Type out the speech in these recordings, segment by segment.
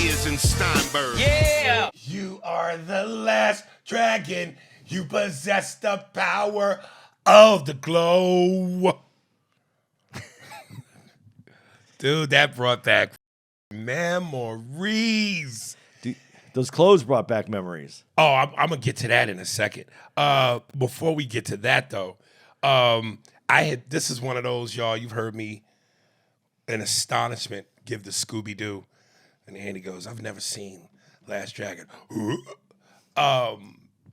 Spears and Steinberg. Yeah! You are the last dragon. You possess the power of the glow. Dude, that brought back memories. Dude, those clothes brought back memories. Oh, I'm gonna get to that in a second. Before we get to that though, this is one of those, y'all. You've heard me in astonishment give the Scooby Doo, and Andy goes, "I've never seen Last Dragon."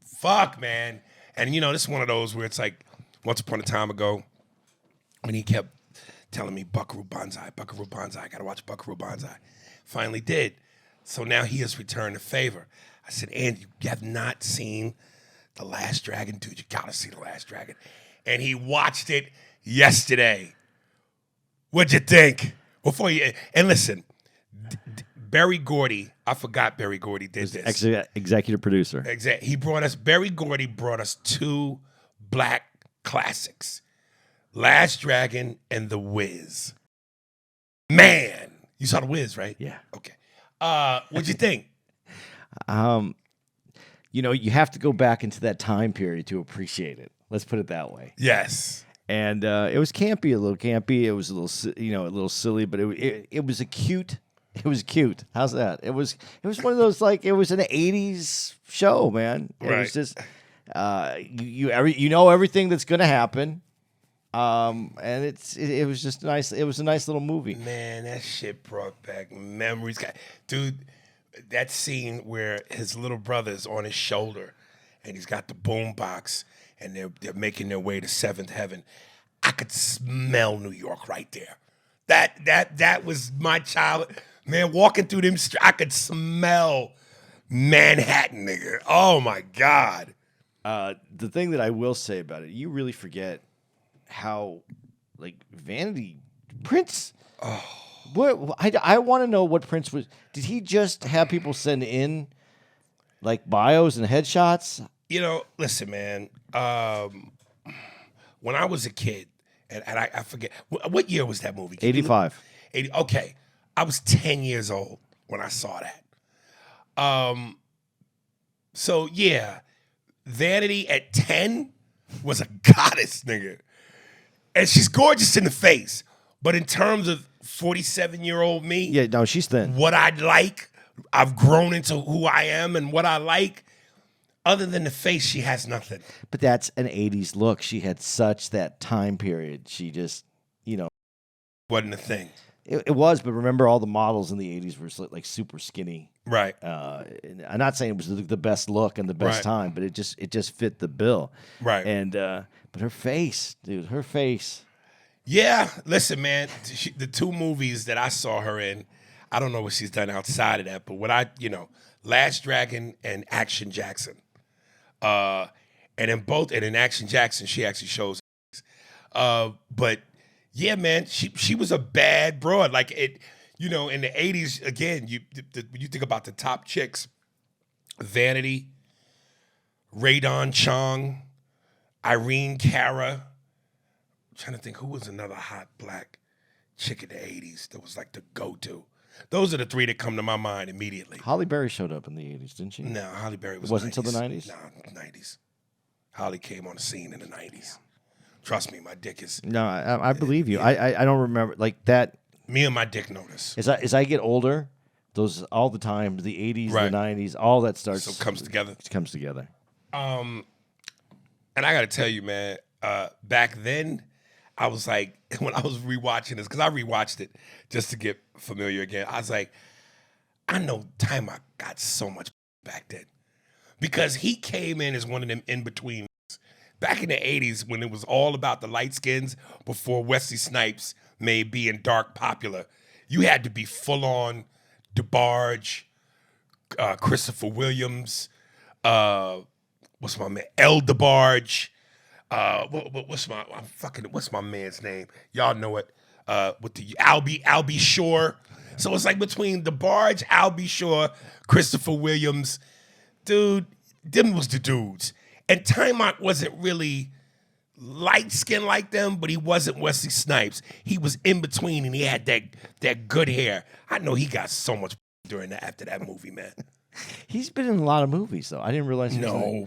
Fuck, man. And this is one of those where it's like, once upon a time ago, when he kept telling me Buckaroo Banzai, I gotta watch Buckaroo Banzai. Finally did. So now he has returned the favor. I said, Andy, you have not seen The Last Dragon? Dude, you gotta see The Last Dragon. And he watched it yesterday. What'd you think? And listen, Berry Gordy, I forgot Berry Gordy did this. Executive producer. Berry Gordy brought us two black classics, Last Dragon and The Wiz. Man, you saw The Wiz, right? Yeah. Okay. What'd you think? You have to go back into that time period to appreciate it. Let's put it that way. Yes. And it was campy, a little campy. It was a little silly, but it was cute. It was cute. How's that? It was one of those, like, it was an 80s show, man. It was just you know everything that's gonna happen. And it was just nice. It was a nice little movie. Man, that shit brought back memories. Dude, that scene where his little brother's on his shoulder and he's got the boom box and they're making their way to seventh heaven. I could smell New York right there. That was my childhood. Man, walking through them streets, I could smell Manhattan, nigga. Oh my God. The thing that I will say about it, you really forget how, like, Vanity Prince. Oh, what I want to know what Prince was. Did he just have people send in, like, bios and headshots? Listen, man. When I was a kid, and I forget what year was that movie? 85. Okay, I was 10 years old when I saw that. So yeah, Vanity at 10 was a goddess, nigga. And she's gorgeous in the face. But in terms of 47-year-old me, yeah, no, she's thin. What I'd like, I've grown into who I am and what I like. Other than the face, she has nothing. But that's an 80s look. She had such that time period. She just, wasn't a thing. It was, but remember all the models in the 80s were like super skinny. Right. I'm not saying it was the best look and the best time, but it just fit the bill. Right. And but her face, dude, her face. Yeah, listen, man, the two movies that I saw her in, I don't know what she's done outside of that, but Last Dragon and Action Jackson. And in Action Jackson, she actually shows. But yeah, man, she was a bad broad. Like in the 80s, again, you think about the top chicks, Vanity, Radon Chong, Irene Cara. I'm trying to think who was another hot black chick in the 80s that was like the go-to. Those are the three that come to my mind immediately. Holly Berry showed up in the 80s, didn't she? No, Holly Berry was wasn't until the 90s? No, 90s. Holly came on the scene in the 90s. Trust me, my dick is... No, I believe you. Yeah. I don't remember, like, that... Me and my dick notice. As I get older, those all the time, the 80s, the 90s, all that starts... So comes together. It comes together. And I got to tell you, man, back then, I was like, when I was rewatching this, because I rewatched it just to get familiar again, I was like, I know Time Out got so much back then. Because he came in as one of them in-between. Back in the 80s, when it was all about the light skins, before Wesley Snipes made being dark popular, you had to be full-on DeBarge, Christopher Williams, what's my man? El DeBarge. What's my man's name? Y'all know it. With the Albie Shore. So it's like between DeBarge, Albie Shore, Christopher Williams. Dude, them was the dudes. And Time Out wasn't really light skinned like them, but he wasn't Wesley Snipes. He was in between and he had that good hair. I know he got so much after that movie, man. He's been in a lot of movies, though. I didn't realize. No.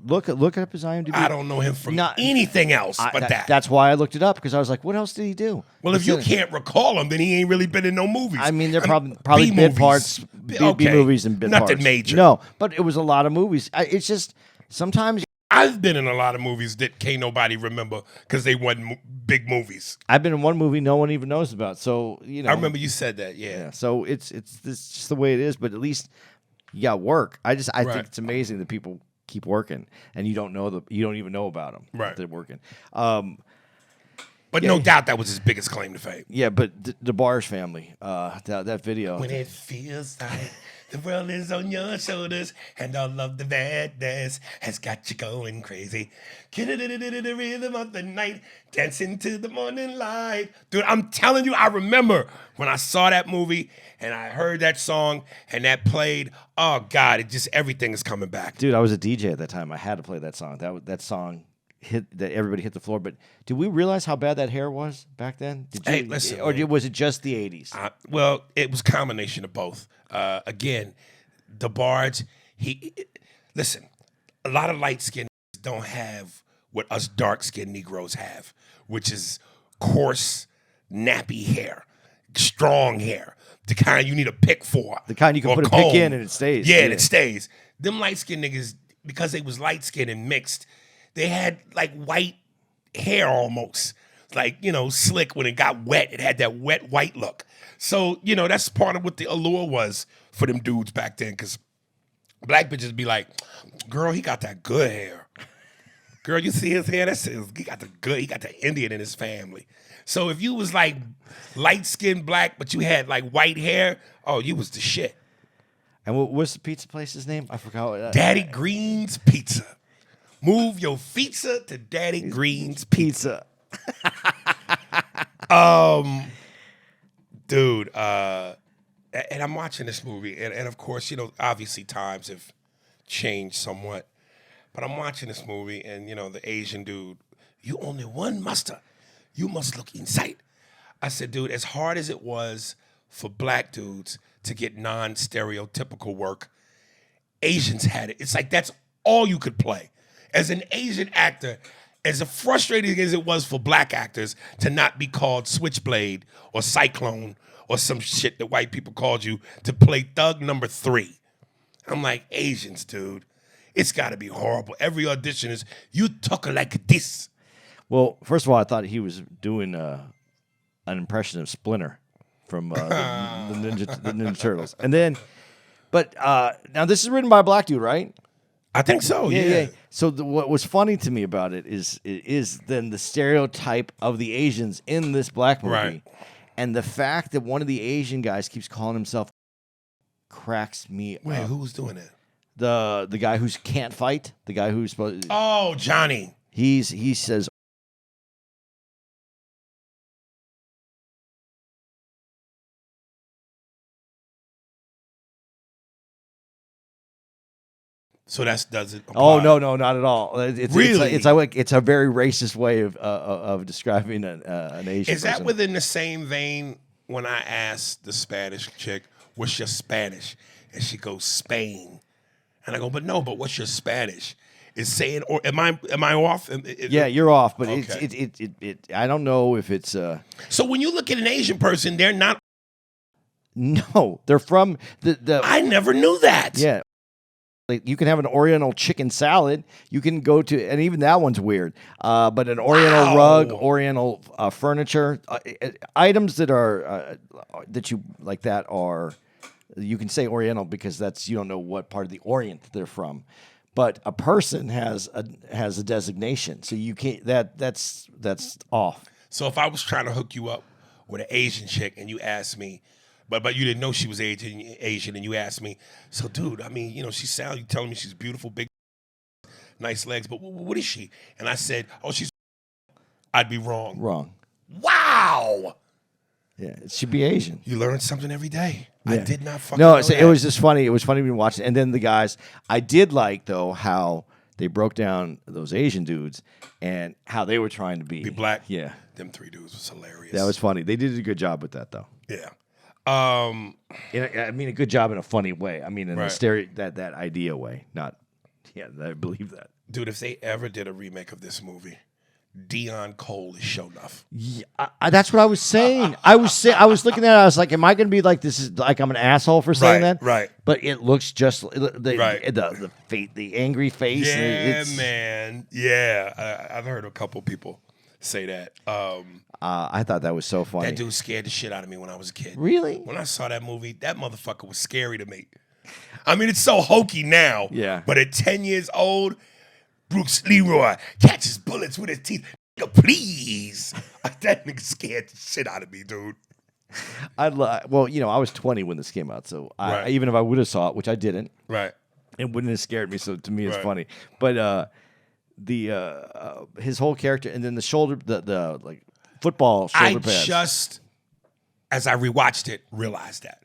Look up his IMDb. I don't know him from anything else but that. That's why I looked it up, because I was like, what else did he do? Well, if you can't recall him, then he ain't really been in no movies. I mean, they're probably bit parts, B movies and bit parts. Nothing major. No, but it was a lot of movies. It's just sometimes. I've been in a lot of movies that can't nobody remember because they wasn't big movies. I've been in one movie no one even knows about. So I remember you said that. Yeah. So it's just the way it is. But at least you got work. I think it's amazing that people keep working and you don't even know about them. Right. They're working. But no doubt that was his biggest claim to fame. Yeah, but the Barge family, that video. When it feels like the world is on your shoulders and all of the badness has got you going crazy. Get it the rhythm of the night, dancing to the morning light. Dude, I'm telling you, I remember when I saw that movie and I heard that song and that played. Oh, God, everything is coming back. Dude, I was a DJ at that time. I had to play that song. That song everybody hit the floor. But did we realize how bad that hair was back then? Listen, or was it just the 80s? Well, it was a combination of both. Again, DeBarge, listen, a lot of light-skinned don't have what us dark-skinned Negroes have, which is coarse, nappy hair, strong hair, the kind you need a pick for. The kind you can put a pick in and it stays. Yeah, and it stays. Them light-skinned niggas, because they was light-skinned and mixed, they had like white hair almost. Like, slick when it got wet. It had that wet white look. So, that's part of what the allure was for them dudes back then. Because black bitches be like, girl, he got that good hair. Girl, you see his hair? He got the Indian in his family. So if you was like light-skinned black, but you had like white hair, oh, you was the shit. And what's the pizza place's name? I forgot. Daddy Green's Pizza. Move your pizza to Daddy Green's Pizza. Dude, and I'm watching this movie, and of course, obviously times have changed somewhat, but I'm watching this movie, and the Asian dude, you only one master, you must look inside. I said, dude, as hard as it was for black dudes to get non-stereotypical work, Asians had it. It's like that's all you could play. As an Asian actor, as frustrating as it was for black actors to not be called Switchblade or Cyclone or some shit that white people called you to play Thug number 3. I'm like, Asians, dude, it's got to be horrible. Every audition is, you talk like this. Well, first of all, I thought he was doing an impression of Splinter from the Ninja Turtles. And then, but now this is written by a black dude, right? I think so, yeah. So what was funny to me about it is then the stereotype of the Asians in this black movie. Right. And the fact that one of the Asian guys keeps calling himself cracks me Wait, up. who was doing that? The guy who can't fight, the guy who's supposed. Oh, Johnny. He says. So that doesn't apply. Oh no, not at all. Really? It's a very racist way of describing an Asian. Is that person. within the same vein when I asked the Spanish chick, "What's your Spanish?" and she goes, "Spain," and I go, "But what's your Spanish?" Is saying, or am I off? Yeah, you're off. But okay. I don't know if it's. So when you look at an Asian person, they're not. No, they're from the. I never knew that. Yeah. Like you can have an Oriental chicken salad. You can go to, and even that one's weird. But an Oriental rug, Oriental furniture, items that are that you like that are, you can say Oriental because you don't know what part of the Orient they're from. But a person has a designation, so you can't. That's off. So if I was trying to hook you up with an Asian chick and you asked me. But you didn't know she was Asian, and you asked me. So, dude, I mean, you telling me she's beautiful, big, nice legs. But what is she? And I said, oh, she's. I'd be wrong. Wrong. Wow. Yeah, it should be Asian. You learn something every day. Yeah. I did not fucking. No, know that. It was just funny. It was funny when watching. And then the guys, I did like though how they broke down those Asian dudes and how they were trying to be black. Yeah, them 3 dudes was hilarious. That was funny. They did a good job with that though. Yeah. Um, I mean, a good job in a funny way. I mean, in Right. the stereo that idea way. Not, yeah, I believe that. dude, if they ever did a remake of this movie, Dion Cole is show enough. Yeah, that's what I was saying. I was looking at it. I was like, "Am I going to be like this? Is like I'm an asshole for saying Right, that?" right. But it looks just the Right. the angry face. Yeah, it's, man. Yeah, I've heard a couple people say that. I thought that was so funny. That dude scared the shit out of me when I was a kid. Really? When I saw that movie, that motherfucker was scary to me. I mean, it's so hokey now. Yeah. But at 10 years old, Bruce Leroy catches bullets with his teeth. Nigga, please. That nigga scared the shit out of me, dude. Well, I was 20 when this came out, so Right. even if I would have saw it, which I didn't, Right. it wouldn't have scared me. So to me, it's Right. funny. But his whole character, and then the shoulder, the like football shoulder I pads. just, as I rewatched it, realized that.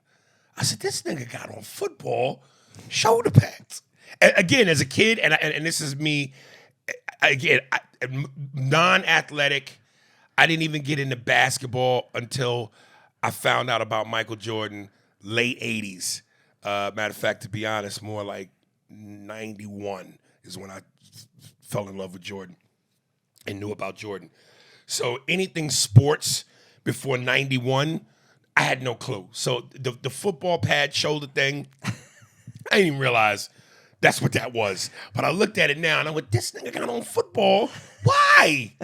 I said, this nigga got on football shoulder pads. And again, as a kid, and this is me, again, non-athletic. I didn't even get into basketball until I found out about Michael Jordan, late 80s. Matter of fact, to be honest, more like 91 is when I fell in love with Jordan and knew about Jordan. So anything sports before 91, I had no clue. So the football pad shoulder thing, I didn't even realize that's what that was. But I looked at it now and I went, this nigga got on football. Why?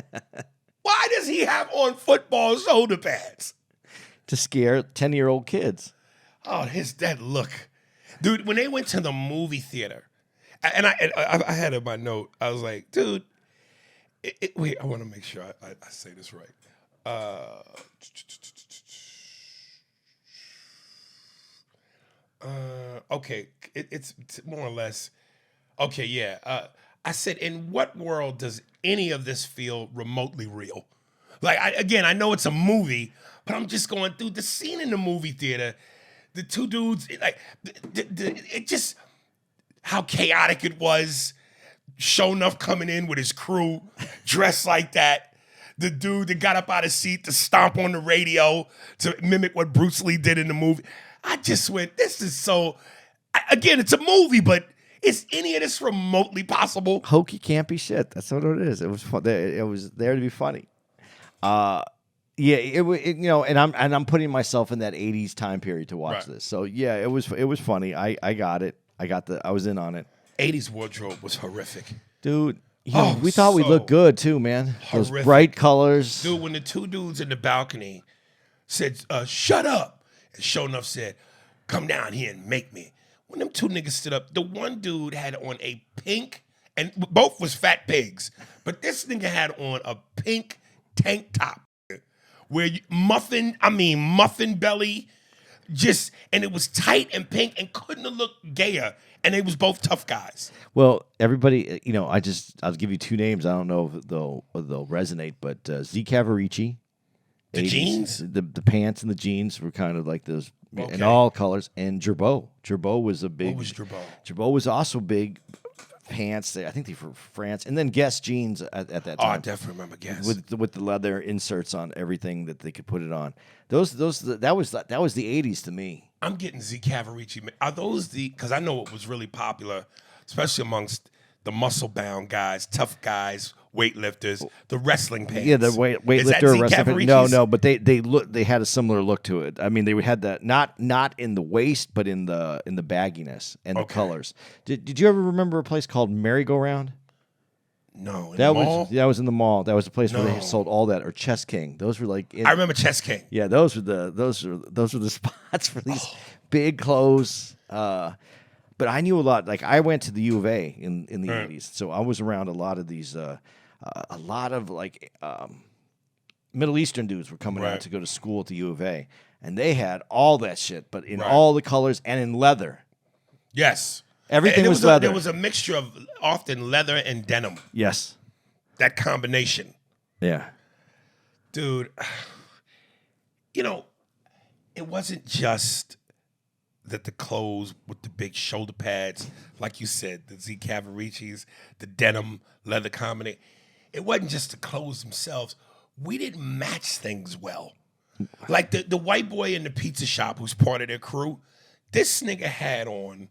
Why does he have on football shoulder pads? to scare 10-year-old kids. Oh, that look. Dude, when they went to the movie theater, and I had in my note, I was like, dude, wait, I want to make sure I say this right. Okay, it's more or less, okay, yeah. I said, in what world does any of this feel remotely real? Like, I know it's a movie, but I'm just going through the scene in the movie theater. The two dudes, like, it just, how chaotic it was. Show enough coming in with his crew, dressed like that. The dude that got up out of his seat to stomp on the radio to mimic what Bruce Lee did in the movie. I just went, this is so, again, it's a movie, but is any of this remotely possible? Hokey, campy shit. That's what it is. It was fun. It was there to be funny. Yeah, and I'm putting myself in that 80s time period to watch Right. this. So yeah, it was funny. I got it. I was in on it. 80s wardrobe was horrific. Dude, Oh, we thought we so looked good too, man. Those horrific. bright colors. Dude, when the two dudes in the balcony said, shut up, and sure enough said, come down here and make me. When them two niggas stood up, the one dude had on a pink, and both was fat pigs, but this nigga had on a pink tank top where muffin belly, just, and it was tight and pink and couldn't have looked gayer. And they was both tough guys. Well, everybody, I'll give you two names. I don't know if they'll resonate, but Z Cavarici, The 80s, jeans? the pants and the jeans were kind of like those in Okay. all colors. And Gerbeau was a big. What was Gerbeau? Gerbeau was also big pants. I think they were France, and then Guess jeans at that Oh, I time. definitely remember Guess. with the leather inserts on everything that they could put it on. That was the 80s to me. I'm getting Z Cavarici. Are those because I know it was really popular, especially amongst the muscle-bound guys, tough guys, weightlifters, the wrestling pants. Yeah, the Is that weightlifter, Z wrestler. Cavaricci's? No, but they had a similar look to it. I mean, they had that not in the waist, but in the bagginess and the Okay. colors. Did you ever remember a place called Merry Go Round? No, in That the was mall? in the mall. That was the place where No. they sold all that, or Chess King. Those were like I remember Chess King. yeah, those were the spots for these big clothes. But I knew a lot. Like I went to the U of A in the Right. 80s, so I was around a lot of these. A lot of like Middle Eastern dudes were coming Right. out to go to school at the U of A, and they had all that shit, but in Right. all the colors and in leather. Yes. Everything And it was leather. There was a mixture of often leather and denim. Yes. That combination. Yeah. Dude, it wasn't just that the clothes with the big shoulder pads, like you said, the Z Cavariccis, the denim leather combination. It wasn't just the clothes themselves. We didn't match things well. Like the white boy in the pizza shop who's part of their crew. This nigga had on,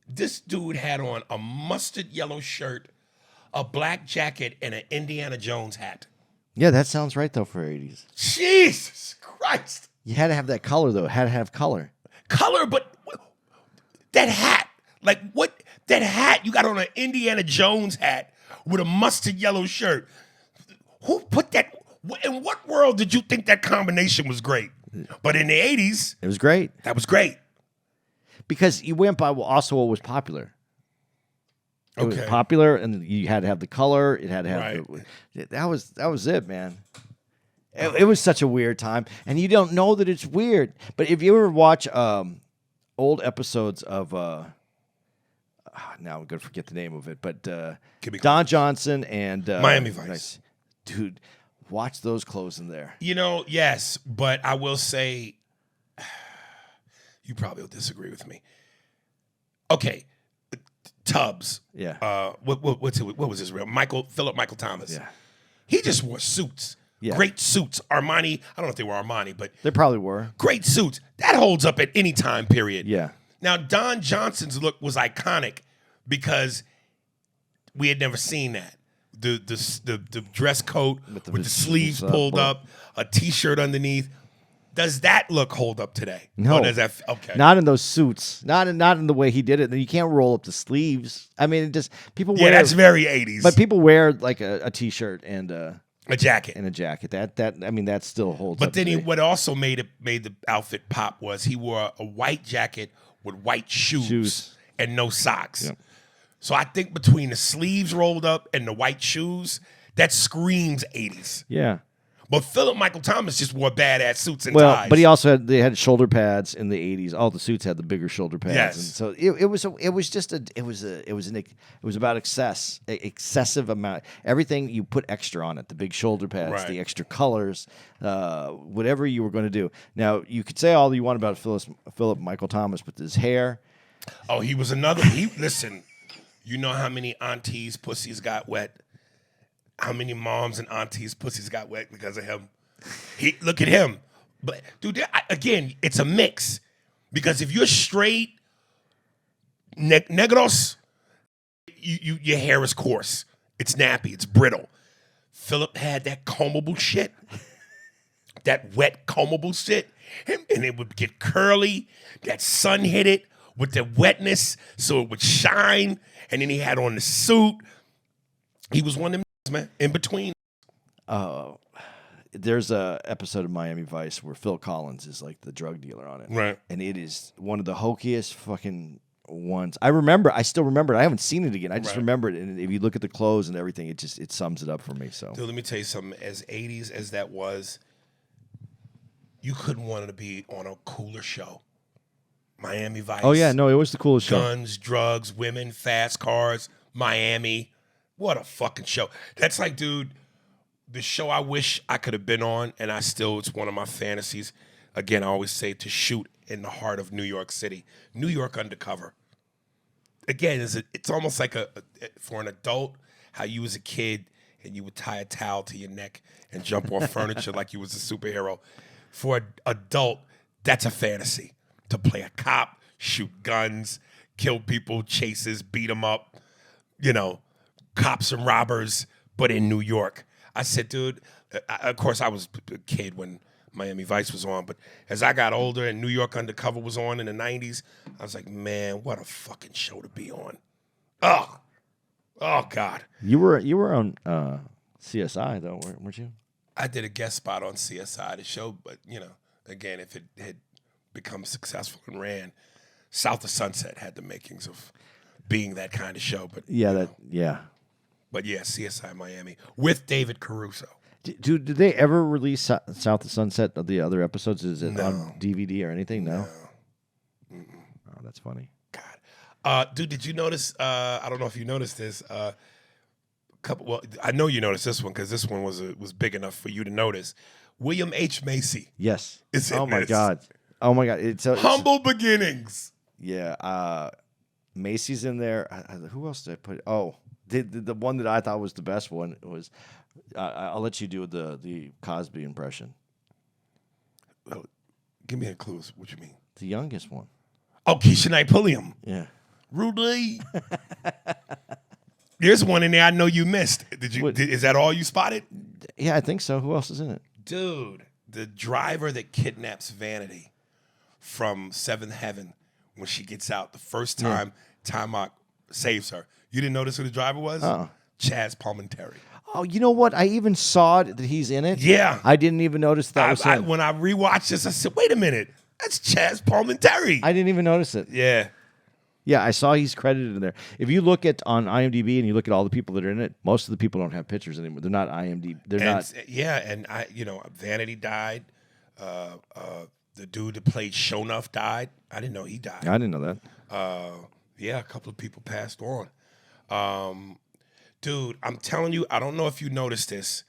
this dude had on a mustard yellow shirt, a black jacket, and an Indiana Jones hat. Yeah, that sounds right though for 80s. Jesus Christ. You had to have that color though. It had to have color. Color, but that hat. Like what? That hat, you got on an Indiana Jones hat with a mustard yellow shirt. Who put that? In what world did you think that combination was great? But in the 80s, It was great that was great. because you went by also what was popular. It was Okay. popular, and you had to have the color. It had to have Right. that was it, man. It was such a weird time, and you don't know that it's weird. But if you ever watch old episodes of now I'm gonna forget the name of it, but Give me Don Johnson and Miami Vice. dude, watch those clothes in there. You know, yes, but I will say, you probably will disagree with me. Okay, Tubbs. Yeah, What was his real? Philip Michael Thomas. yeah, He just wore suits. Yeah. Great suits. Armani. I don't know if they were Armani, but they probably were. great suits. That holds up at any time period. Yeah, Now, Don Johnson's look was iconic because we had never seen that. The dress coat with the sleeves pulled up, a T-shirt underneath. Does that look hold up today? No. Or does that okay? not in those suits. Not in the way he did it. You can't roll up the sleeves. I mean, it just people Yeah, wear. that's very 80s. But people wear like a T-shirt and a jacket. a jacket. That I mean, that still holds. But up then today. what also made the outfit pop was he wore a white jacket with white shoes. And no socks. Yep. So I think between the sleeves rolled up and the white shoes, that screams 80s. Yeah. But Philip Michael Thomas just wore badass suits and Well, ties. but he also had shoulder pads in the 80s. All the suits had the bigger shoulder pads. Yes. And so it was about excessive amount. Everything you put extra on it, the big shoulder pads, Right. the extra colors, whatever you were going to do. Now, you could say all you want about Philip Michael Thomas, but his hair. Oh, he was another. Listen, you know how many aunties' pussies got wet? How many moms and aunties' pussies got wet because of him? Look at him. But dude, again, it's a mix. Because if you're straight negros, your hair is coarse. It's nappy. It's brittle. Philip had that combable shit. That wet combable shit. And it would get curly. That sun hit it with the wetness so it would shine. And then he had on the suit. He was one of them, man, in between. There's a episode of Miami Vice where Phil Collins is like the drug dealer on it. Right. And it is one of the hokiest fucking ones. I still remember it. I haven't seen it again. I just Right. remember it. And if you look at the clothes and everything, it sums it up for me. So Dude, let me tell you something. As 80s as that was, you couldn't want to be on a cooler show. Miami Vice. oh yeah, no, it was the coolest show. Guns, drugs, women, fast cars, Miami. What a fucking show. That's like, dude, the show I wish I could have been on, and it's one of my fantasies. Again, I always say to shoot in the heart of New York City. New York Undercover. Again, it's almost like for an adult, how you was a kid and you would tie a towel to your neck and jump off furniture like you was a superhero. For an adult, that's a fantasy. To play a cop, shoot guns, kill people, chases, beat them up, cops and robbers, but in New York. I said, dude, of course I was a kid when Miami Vice was on, but as I got older and New York Undercover was on in the 90s, I was like, man, what a fucking show to be on. Oh God. You were on CSI though, weren't you? I did a guest spot on CSI, the show, but, again, if it had become successful and ran, South of Sunset had the makings of being that kind of show. But Yeah, But yeah, CSI Miami with David Caruso. Did they ever release South of Sunset of the other episodes? Is it No. on DVD or anything? No. Oh, that's funny. God. Dude, did you notice, I don't know if you noticed this, I know you noticed this one because this one was big enough for you to notice. William H. Macy. Yes. Is in Oh my this. god. Oh my god. It's Humble beginnings. Yeah. Macy's in there. Who else did I put? Oh, the one that I thought was the best one was I'll let you do the Cosby impression. Well, give me a clue. What you mean? The youngest one. Oh, Keisha Knight Pulliam. Yeah. Rudy. There's one in there I know you missed. Is that all you spotted? Yeah, I think so. Who else is in it? Dude, the driver that kidnaps Vanity from Seventh Heaven when she gets out the first time Timok saves her. You didn't notice who the driver was? Chaz Palminteri. Oh, you know what? I even saw it, that he's in it. Yeah. I didn't even notice that was him. When I rewatched this, I said, wait a minute. That's Chaz Palminteri. I didn't even notice it. Yeah. Yeah, I saw he's credited in there. If you look at on IMDb and you look at all the people that are in it, most of the people don't have pictures anymore. They're not IMDb. They're not. Yeah, and Vanity died. The dude that played Shonuff died. I didn't know he died. I didn't know that. Yeah, a couple of people passed on. Dude, I'm telling you, I don't know if you noticed this,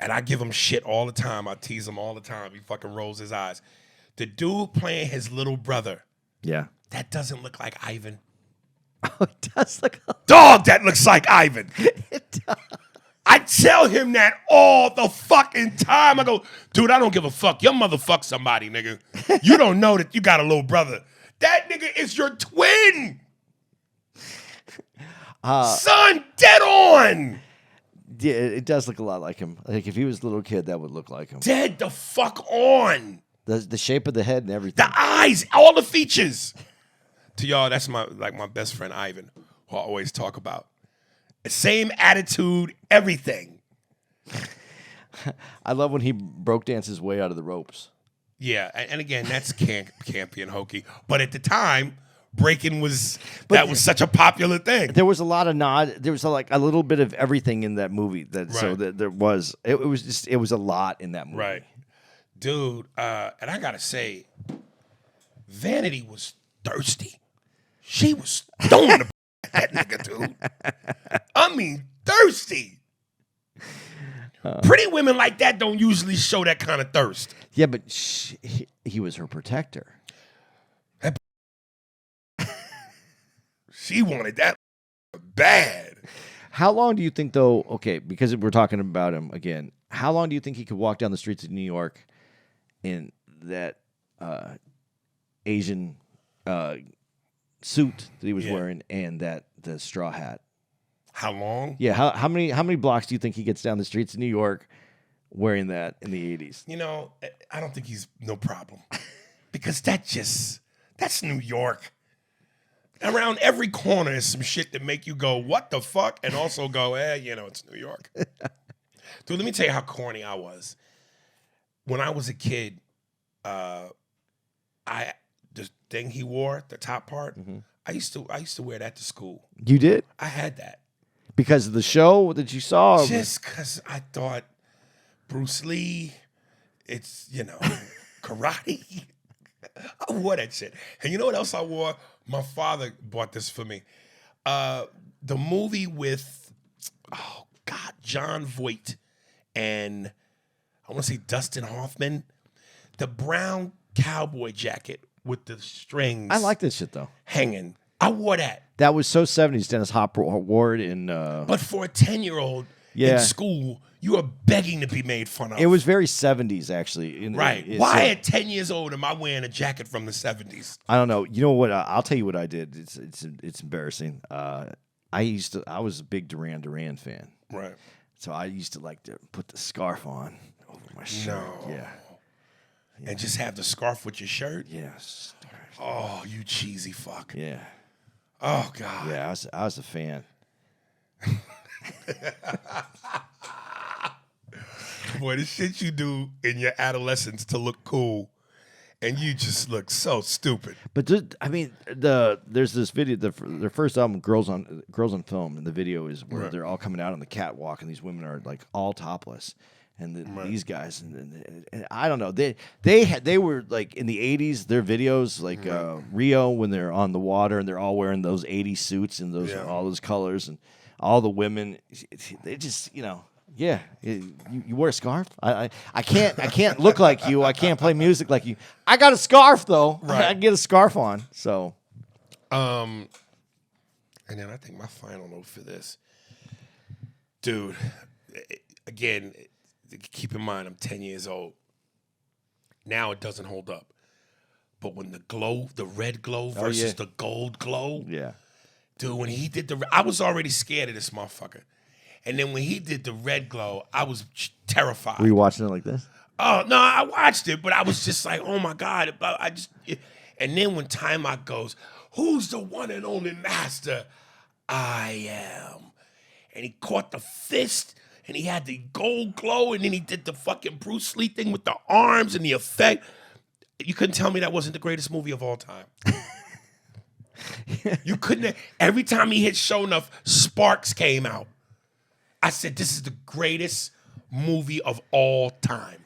and I give him shit all the time. I tease him all the time. He fucking rolls his eyes. The dude playing his little brother. Yeah. That doesn't look like Ivan. Oh, it does look. Dog, that looks like Ivan. It does. I tell him that all the fucking time. I go, dude, I don't give a fuck. Your mother fuck somebody, nigga. You don't know that you got a little brother. That nigga is your twin. Son, dead on. Yeah, it does look a lot like him. Like if he was a little kid, that would look like him. Dead the fuck on. The shape of the head and everything. The eyes, all the features. To y'all, that's my best friend Ivan, who I always talk about. The same attitude, everything. I love when he broke dance his way out of the ropes. Yeah, and again, that's campy and hokey. But at the time, breaking was such a popular thing. There was a lot of nod. There was like a little bit of everything in that movie. So that there was. It was a lot in that movie. Right. Dude, and I gotta say, Vanity was thirsty. She was throwing the that nigga, dude. I mean, thirsty. Pretty women like that don't usually show that kind of thirst. Yeah, but he was her protector. She wanted that bad. How long do you think, though? Okay, because we're talking about him again. How long do you think he could walk down the streets of New York in that Asian suit that he was wearing and the straw hat? How long? Yeah, how many blocks do you think he gets down the streets of New York wearing that in the 80s? You know, I don't think he's no problem. Because that's New York. Around every corner is some shit that make you go, what the fuck? And also go, it's New York. Dude, let me tell you how corny I was. When I was a kid, the thing he wore, the top part, I used to wear that to school. You did? I had that. Because of the show that you saw? Just because I thought Bruce Lee, it's, karate. I wore that shit. And you know what else I wore? My father bought this for me. The movie with, John Voight and I want to say Dustin Hoffman. The brown cowboy jacket with the strings. I like this shit, though. Hanging. I wore that. That was so 70s. Dennis Hopper wore it in... But for a 10-year-old in school, you are begging to be made fun of. It was very 70s, actually. Right. Why at 10 years old am I wearing a jacket from the 70s? I don't know. You know what? I'll tell you what I did. It's embarrassing. I was a big Duran Duran fan. Right. So I used to like to put the scarf on over my shirt. No. Yeah. And just have the scarf with your shirt? Yes. Oh, you cheesy fuck. Yeah. Oh, God. Yeah, I was a fan. Boy, the shit you do in your adolescence to look cool, and you just look so stupid. But there's this video. Their first album, Girls on Film, and the video is where they're all coming out on the catwalk, and these women are like all topless, and these guys, and I don't know, they were like in the 80s. Their videos, like Rio, when they're on the water and they're all wearing those 80s suits and all those colors, and all the women, they just Yeah, you wear a scarf. I can't look like you. I can't play music like you. I got a scarf though. Right. I can get a scarf on. So, and then I think my final note for this, dude, again, keep in mind, I'm 10 years old. Now it doesn't hold up. But when the red glow versus the gold glow, Yeah. dude, when he did I was already scared of this motherfucker. And then when he did the red glow, I was terrified. Were you watching it like this? Oh, no, I watched it, but I was just like, oh my God. And then when Time Out goes, who's the one and only master? I am. And he caught the fist, and he had the gold glow, and then he did the fucking Bruce Lee thing with the arms and the effect. You couldn't tell me that wasn't the greatest movie of all time. You couldn't. Every time he hit Sho'nuff, sparks came out. I said, this is the greatest movie of all time.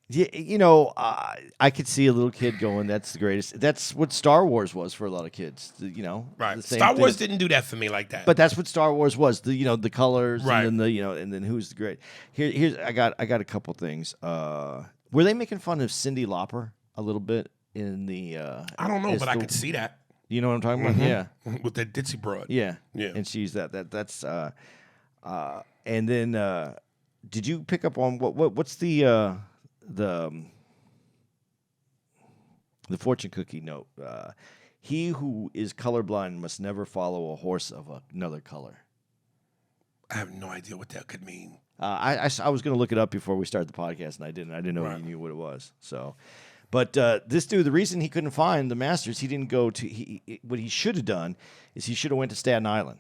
Yeah, you know, I could see a little kid going, "That's the greatest." That's what Star Wars was for a lot of kids. You know, Right. the same Star thing. Wars didn't do that for me like that. But that's what Star Wars was. The colors, Right. and then and then who's the great. Here's I got a couple things. Were they making fun of Cyndi Lauper a little bit in the? I don't know, but I could see that. You know what I'm talking about? Yeah, With that ditzy broad. yeah, Yeah. And she's that's and then did you pick up on what's the fortune cookie note? He who is colorblind must never follow a horse of another color. I have no idea what that could mean. I was going to look it up before we started the podcast, and I didn't. I didn't know Right. you knew what it was. So, but this dude, the reason he couldn't find the Masters, he didn't go to. What he should have done is he should have went to Staten Island.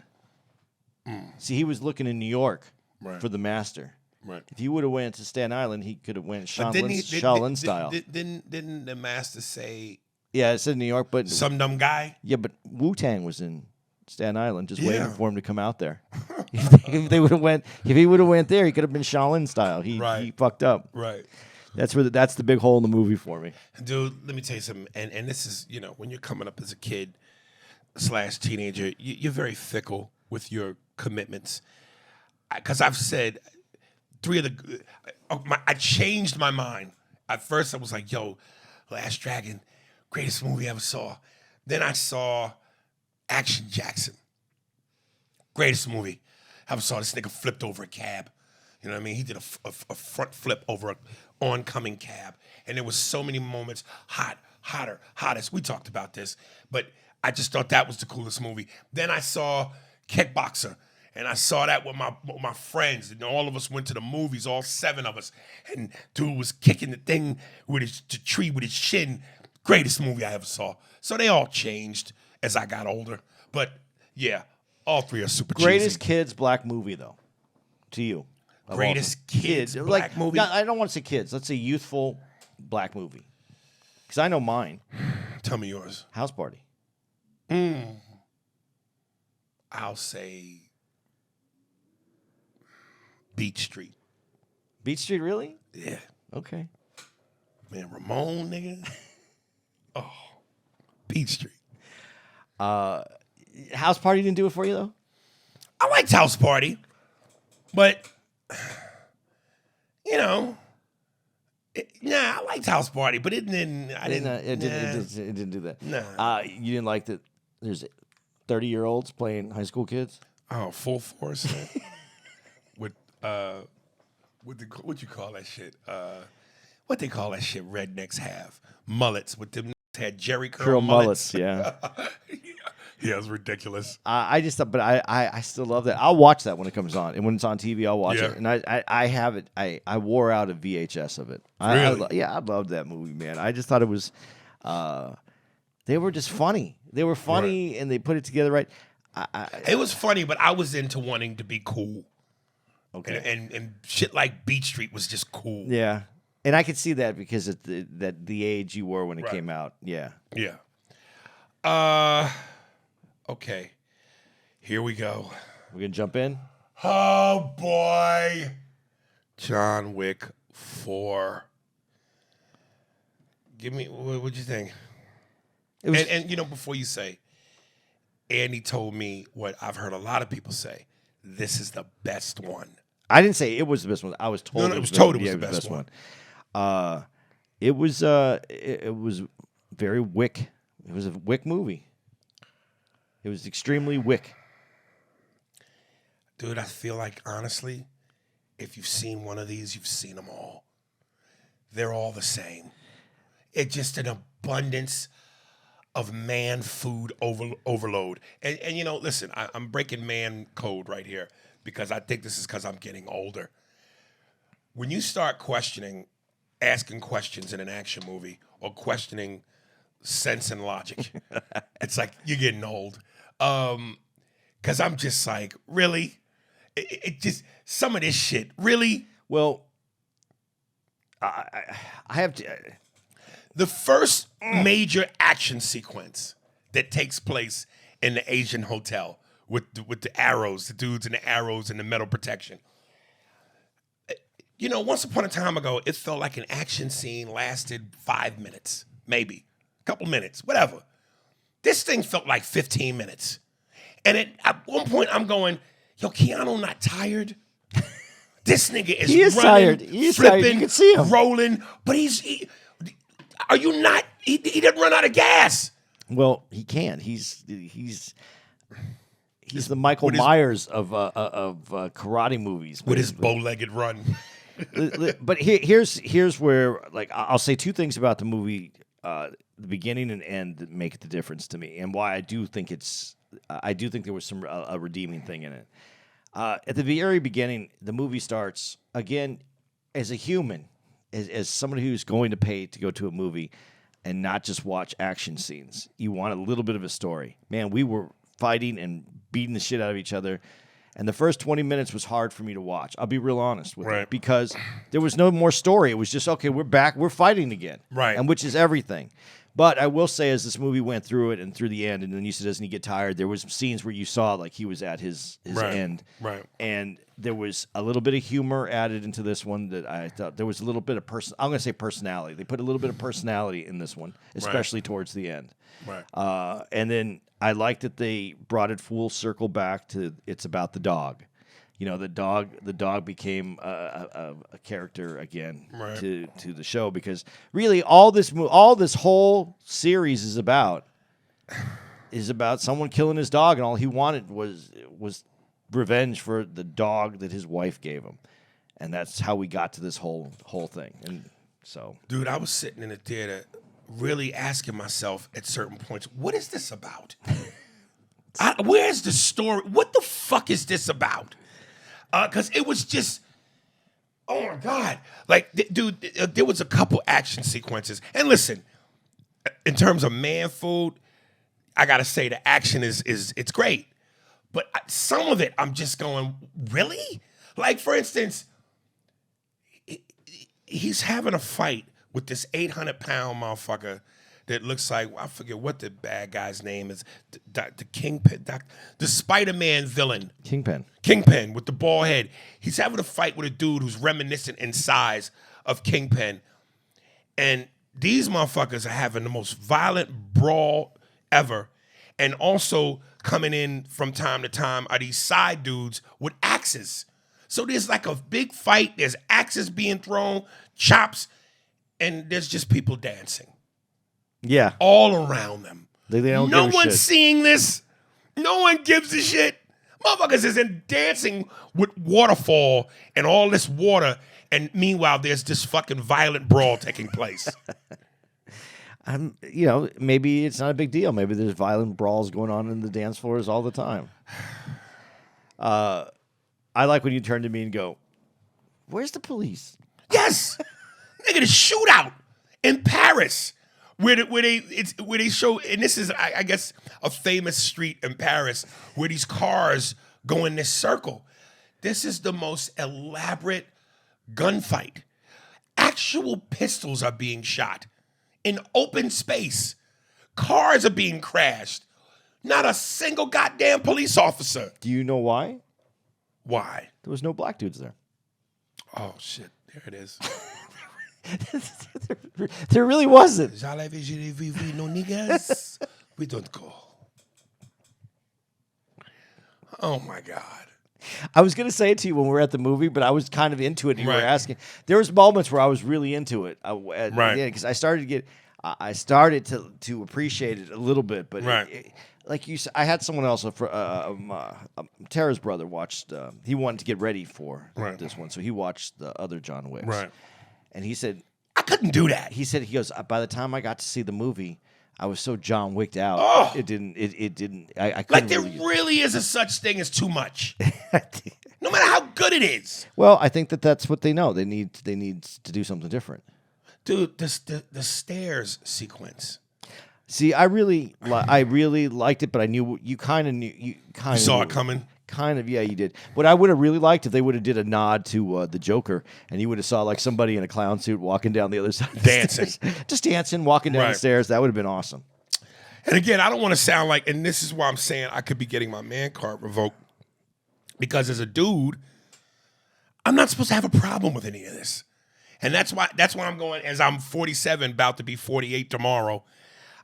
See, he was looking in New York Right. for the Master. Right. If he would have went to Staten Island, he could have went But didn't Shaolin style. Didn't the master say Yeah, it said New York, but some dumb guy? yeah, but Wu-Tang was in Staten Island, just waiting Yeah. for him to come out there. If they would have went, if he would have went there, he could have been Shaolin style. He fucked up. Right. That's that's the big hole in the movie for me. Dude, let me tell you something. And this is, when you're coming up as a kid / teenager, you're very fickle with your commitments. Because I've said I changed my mind. At first, I was like, yo, Last Dragon, greatest movie I ever saw. Then I saw Action Jackson, greatest movie I ever saw. This nigga flipped over a cab. You know what I mean? He did a front flip over an oncoming cab. And there was so many moments, hotter, hottest. We talked about this. But I just thought that was the coolest movie. Then I saw Kickboxer. And I saw that with my friends. And all of us went to the movies, all 7 of us. And dude was kicking the thing with the tree with his shin. Greatest movie I ever saw. So they all changed as I got older. But yeah, all 3 are super Greatest cheesy. kids black movie though, to you. Of all Greatest time. kids black movie? No, I don't want to say kids. Let's say youthful black movie. Because I know mine. Tell me yours. House Party. I'll say Beach Street. Beach Street, really? Yeah. Okay. Man, Ramon, nigga. Oh, Beach Street. House Party didn't do it for you though? I liked House Party, but I liked House Party, but it didn't. It didn't do that. Nah. You didn't like that there's 30-year-olds playing high school kids? Oh, Full Force with what you call that shit? What they call that shit? Rednecks have mullets with them had Jerry curl mullets. Yeah. Yeah, it was ridiculous. I just thought, but I still love that. I'll watch that when it comes on, and when it's on TV, I'll watch Yeah. it. And I have it. I wore out a VHS of it. Really? I loved that movie, man. I just thought it was. They were just funny. They were funny, and they put it together right. It was funny, but I was into wanting to be cool. Okay. And shit like Beach Street was just cool. Yeah, and I could see that because of the age you were when it Right. came out. Yeah. Yeah. Okay. Here we go. We're gonna jump in. Oh boy. John Wick 4. Give me what'd you think? It was, And before you say, Andy told me what I've heard a lot of people say. This is the best one. I didn't say it was the best one. I was told. No, it was told it was the the best one. It was very Wick. It was a Wick movie. It was extremely Wick. Dude, I feel like, honestly, if you've seen one of these, you've seen them all. They're all the same. It's just an abundance of man food overload. And listen, I'm breaking man code right here because I think this is because I'm getting older. When you start asking questions in an action movie or questioning sense and logic, it's like you're getting old. Because I'm just like, really? It just, some of this shit, really? Well, I have to. The first major action sequence that takes place in the Asian hotel with the arrows, the dudes and the arrows and the metal protection. Once upon a time ago, it felt like an action scene lasted 5 minutes, maybe a couple minutes, whatever. This thing felt like 15 minutes. And at one point, I'm going, yo, Keanu not tired? This nigga is He is running, tired. He is flipping, tired. You can see him. rolling, but are you not? He didn't run out of gas. Well, he can't. He's the Michael Myers of karate movies. With his bow-legged run. But here's where, like, I'll say two things about the movie, the beginning and end, that make the difference to me, and why I do think there was some a redeeming thing in it. At the very beginning, the movie starts again as a human, as somebody who's going to pay to go to a movie and not just watch action scenes. You want a little bit of a story. Man, we were fighting and beating the shit out of each other. And the first 20 minutes was hard for me to watch. I'll be real honest with you. Because there was no more story. It was just, okay, we're back. We're fighting again. Right. And which is everything. But I will say, as this movie went through it and through the end, and then you said, doesn't he get tired? There was some scenes where you saw like he was at his end. Right. And there was a little bit of humor added into this one that I thought there was a little bit of I'm going to say personality. They put a little bit of personality in this one, especially towards the end. Right. And then I liked that they brought it full circle back to it's about the dog. The dog became a character again to the show, because really all this whole series is about someone killing his dog, and all he wanted was revenge for the dog that his wife gave him, and that's how we got to this whole thing. And so, dude, I was sitting in the theater really asking myself at certain points, what is this about? Where's the story? What the fuck is this about? Because it was just, oh my God. Like, dude, there was a couple action sequences. And listen, in terms of man food, I got to say the action is it's great. But some of it, I'm just going, really? Like, for instance, he's having a fight with this 800-pound motherfucker that looks like, I forget what the bad guy's name is, the Kingpin, the Spider-Man villain. Kingpin with the bald head. He's having a fight with a dude who's reminiscent in size of Kingpin. And these motherfuckers are having the most violent brawl ever. And also coming in from time to time are these side dudes with axes. So there's like a big fight. There's axes being thrown, chops, and there's just people dancing. Yeah. All around them. They don't no give a one's shit. seeing this. No one gives a shit. Motherfuckers is in dancing with waterfall and all this water, and meanwhile there's this fucking violent brawl taking place. Maybe it's not a big deal. Maybe there's violent brawls going on in the dance floors all the time. I like when you turn to me and go, "Where's the police?" Yes, nigga, the shootout in Paris, where they show, and this is I guess a famous street in Paris where these cars go in this circle. This is the most elaborate gunfight. Actual pistols are being shot in open space. Cars are being crashed. Not a single goddamn police officer. Do you know why? Why? There was no black dudes there. Oh, shit. There it is. There really wasn't. No niggas. We don't go. Oh, my God. I was going to say it to you when we were at the movie, but I was kind of into it. And you Right. were asking. There was moments where I was really into it. Right. Because I started to get. I started to appreciate it a little bit, but Right. like you said, I had someone else, Tara's brother, watched. He wanted to get ready for Right. this one, so he watched the other John Wicks. Right. And he said, I couldn't do that. he goes, by the time I got to see the movie, I was so John Wicked out. Oh. It didn't. I couldn't. Like there really is a such thing as too much. No matter how good it is. Well, I think that's what they know. They need to do something different. Dude, the stairs sequence. See, I really liked it, but I knew you kind of You saw it coming? Kind of, yeah, you did. What I would have really liked if they would have did a nod to the Joker, and you would have saw like somebody in a clown suit walking down the other side, of the Dancing. stairs. Just dancing, walking down the Right. stairs. That would have been awesome. And again, I don't want to sound like, and this is why I'm saying I could be getting my man card revoked. Because as a dude, I'm not supposed to have a problem with any of this. And that's why I'm going, as I'm 47, about to be 48 tomorrow,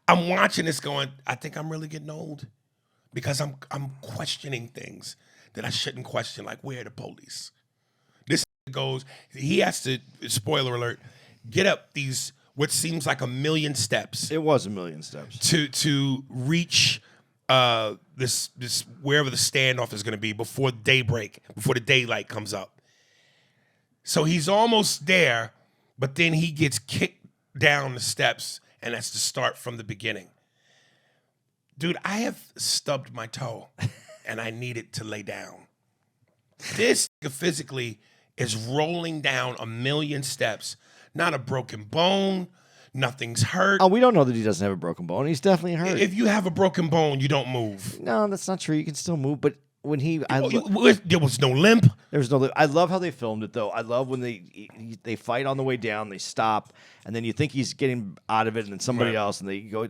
I'm watching this going, I think I'm really getting old. Because I'm questioning things that I shouldn't question, like where are the police? This goes, he has to, spoiler alert, get up these, what seems like 1,000,000 steps It was 1,000,000 steps. to reach this wherever the standoff is going to be before daybreak, before the daylight comes up. So he's almost there, but then he gets kicked down the steps, and that's the start from the beginning. Dude, I have stubbed my toe, and I needed to lay down. This physically is rolling down 1,000,000 steps, not a broken bone, nothing's hurt. Oh, we don't know that he doesn't have a broken bone. He's definitely hurt. If you have a broken bone, you don't move. No, that's not true. You can still move, but when There was no limp. there was no. I love how they filmed it, though. I love when they fight on the way down, they stop, and then you think he's getting out of it, and then somebody Right. else, and they go,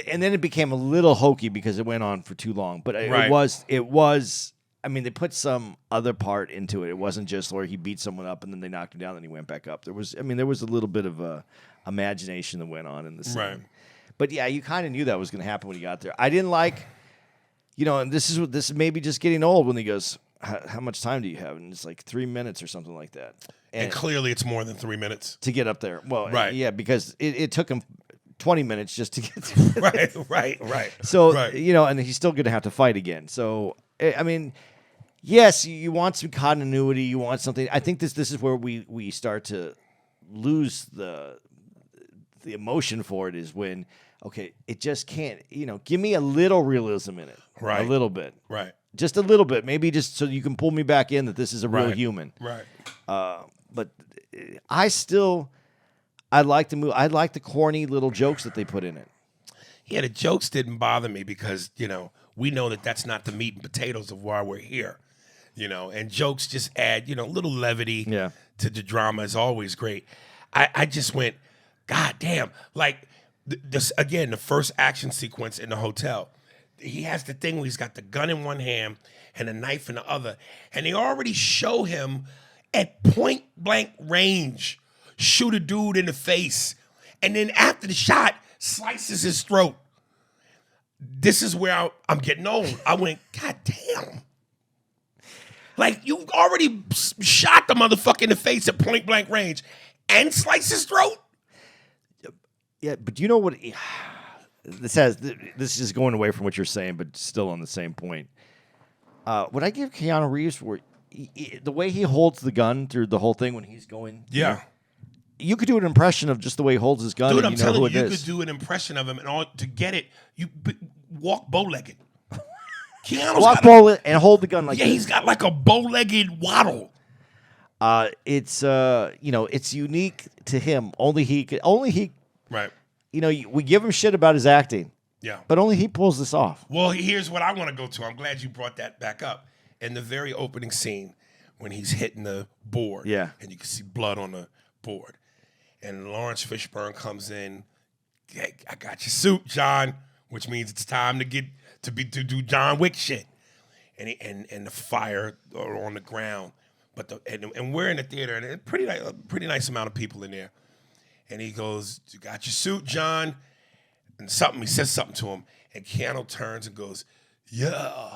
and then it became a little hokey because it went on for too long. But Right. it was. I mean, they put some other part into it. It wasn't just where he beat someone up and then they knocked him down and he went back up. There was a little bit of imagination that went on in the scene. Right. But yeah, you kind of knew that was going to happen when he got there. I didn't like, and this is maybe just getting old when he goes, how much time do you have? And it's like 3 minutes or something like that. And clearly it's more than 3 minutes. To get up there. Well, Right. yeah, because it took him 20 minutes just to get there. Right. So, Right. and he's still going to have to fight again. So, I mean, yes, you want some continuity. You want something. I think this is where we start to lose the emotion for it is when, okay, it just can't, give me a little realism in it. Right. A little bit. Right. Just a little bit. Maybe just so you can pull me back in that this is a real Right. human. Right. But I like the movie. I like the corny little jokes that they put in it. Yeah, the jokes didn't bother me because, we know that that's not the meat and potatoes of why we're here. And jokes just add, little levity Yeah. to the drama is always great. I just went, God damn. Like, this again, the first action sequence in the hotel. He has the thing where he's got the gun in one hand and a knife in the other. And they already show him at point blank range shoot a dude in the face. And then after the shot, slices his throat. This is where I'm getting old. I went, God damn. Like, you already shot the motherfucker in the face at point blank range and sliced his throat? Yeah, but you know what? This is going away from what you're saying, but still on the same point. Would I give Keanu Reeves for the way he holds the gun through the whole thing when he's going? Yeah. You could do an impression of just the way he holds his gun. Dude, and I'm you know telling who you, it you is. could do an impression of him, and all to get it, you walk bow-legged. Keanu's Walk got ball and hold the gun like yeah, this. he's got like a bow-legged waddle. It's unique to him. Only he. Right. We give him shit about his acting, Yeah. but only he pulls this off. Well, here's what I want to go to. I'm glad you brought that back up. In the very opening scene, when he's hitting the board, Yeah. and you can see blood on the board, and Lawrence Fishburne comes in. Hey, I got your suit, John, which means it's time to do John Wick shit, and the fire are on the ground, but and we're in the theater, and a pretty nice amount of people in there, and he goes, "You got your suit, John," and he says something to him, and Keanu turns and goes, "Yeah."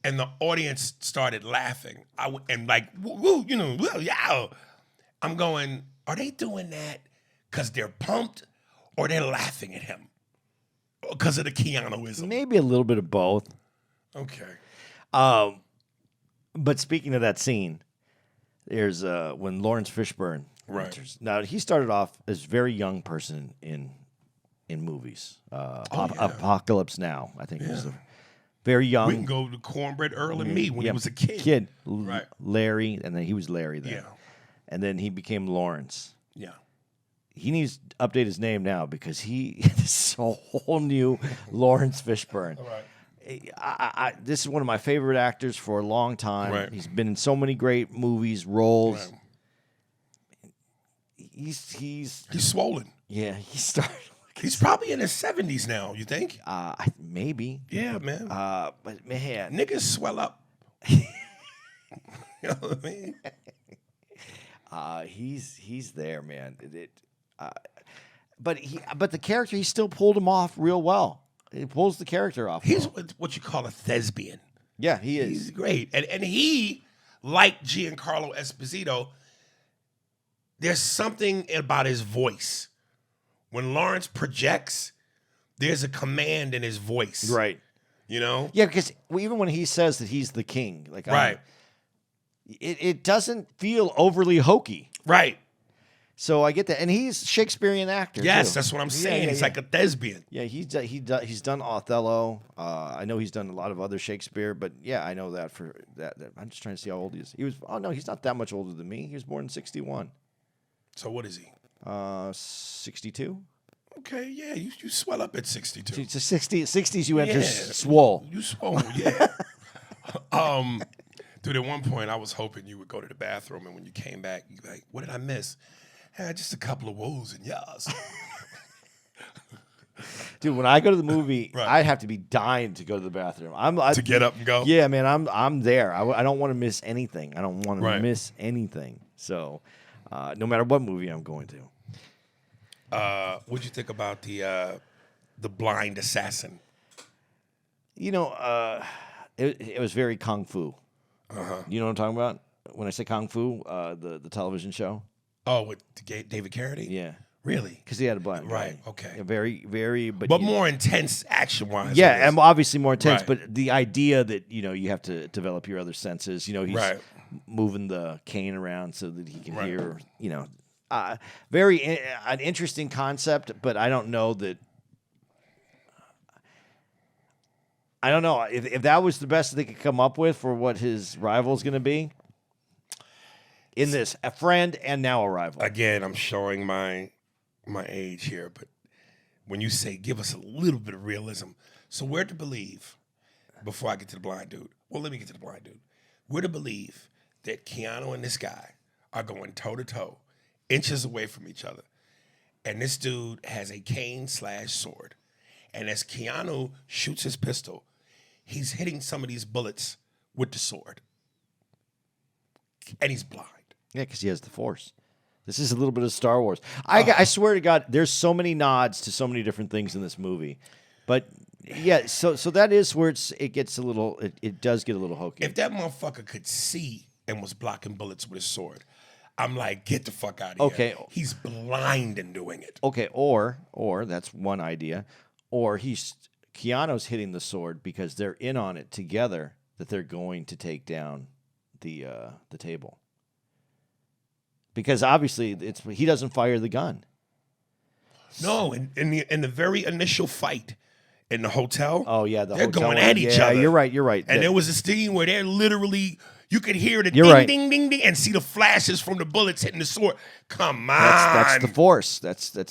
And the audience started laughing. And like, woo, yeah. I'm going, are they doing that because they're pumped? or they're laughing at him because of the Keanuism? Maybe a little bit of both. Okay. But speaking of that scene, there's when Lawrence Fishburne Right. enters. Now he started off as a very young person in movies. Apocalypse Now, I think, was the very young. We can go to Cornbread Earl and Me when he was a kid. Right. Larry, and then he was Larry then. Yeah. And then he became Lawrence. Yeah. He needs to update his name now because this is a whole new Lawrence Fishburne. All right. This is one of my favorite actors for a long time. Right. He's been in so many great movies, roles. Right. He's swollen. yeah. He started. He's probably in his 70s now, you think? Maybe. Yeah, man. But man, Niggas swell up. You know what I mean? he's there, man. But the character, he still pulled him off real well. He pulls the character off. He's well. what you call a thespian. Yeah, he is. He's great. And he, like Giancarlo Esposito, there's something about his voice. When Lawrence projects, there's a command in his voice. Right. You know? Yeah, because even when he says that he's the king, like Right. It doesn't feel overly hokey. Right. So I get that, and he's a Shakespearean actor. Yes, too. that's what I'm saying. Yeah, He's yeah. like a thespian. Yeah, he's done Othello. I know he's done a lot of other Shakespeare, but yeah, I know that for that. I'm just trying to see how old he is. Oh no, he's not that much older than me. He was born in 61. So what is he? 62. Okay, yeah, you swell up at 62. It's a 60s. You enter Yeah. swole. You swole, yeah. Dude, at one point I was hoping you would go to the bathroom, and when you came back, you'd be like, "What did I miss?" Just a couple of woes and yas. Dude, when I go to the movie, Right. I have to be dying to go to the bathroom. To get up and go? Yeah, man, I'm there. I don't want to miss anything. I don't want to Right. miss anything. So, no matter what movie I'm going to. What'd you think about the blind assassin? You know, it was very kung fu. You know what I'm talking about? When I say kung fu, the television show. Oh, with David Carradine? Yeah, Really? because he had a blind. Right, okay. Yeah, very, very, But you- more intense action-wise. Yeah, I guess. and obviously more intense. Right. But the idea that you have to develop your other senses. He's Right. moving the cane around so that he can Right. hear. An interesting concept, but I don't know that. I don't know if that was the best they could come up with for what his rival's going to be. In this, a friend and now a rival. Again, I'm showing my age here, but when you say give us a little bit of realism, so we're to believe, before I get to the blind dude, well, let me get to the blind dude. We're to believe that Keanu and this guy are going toe-to-toe, inches away from each other, and this dude has a cane/sword, and as Keanu shoots his pistol, he's hitting some of these bullets with the sword, and he's blind. Yeah, because he has the Force. This is a little bit of Star Wars. I swear to God, there's so many nods to so many different things in this movie. But yeah, so that is where it gets a little. It does get a little hokey. If that motherfucker could see and was blocking bullets with his sword, I'm like, get the fuck out of Okay. here. He's blind in doing it. Okay, or that's one idea, or Keanu's hitting the sword because they're in on it together that they're going to take down the table. Because obviously he doesn't fire the gun. No, in the very initial fight in the hotel. Oh yeah, they're hotel going one. at each Yeah, other. You're right. And there was a scene where they're literally, you could hear the You're ding, right. ding, ding, ding, and see the flashes from the bullets hitting the sword. Come on. That's the Force. That's the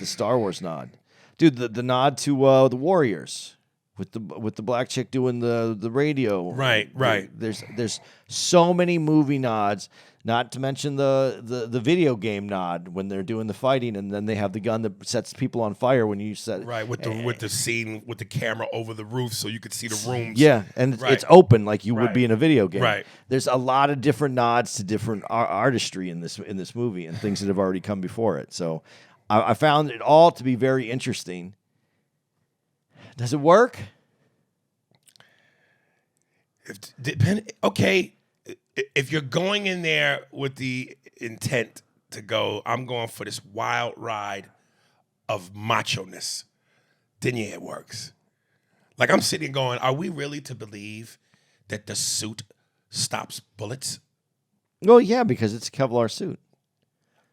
Star Wars nod, dude. The nod to the Warriors with the black chick doing the radio. Right. There's so many movie nods. Not to mention the video game nod when they're doing the fighting, and then they have the gun that sets people on fire when you set. Right, with the scene with the camera over the roof so you could see the rooms. Yeah, and Right. it's open like you would Right. be in a video game. Right. There's a lot of different nods to different artistry in this movie and things that have already come before it. So I found it all to be very interesting. Does it work? If you're going in there with the intent to go, I'm going for this wild ride of macho-ness, then yeah, it works. Like I'm sitting going, are we really to believe that the suit stops bullets? Well, yeah, because it's a Kevlar suit.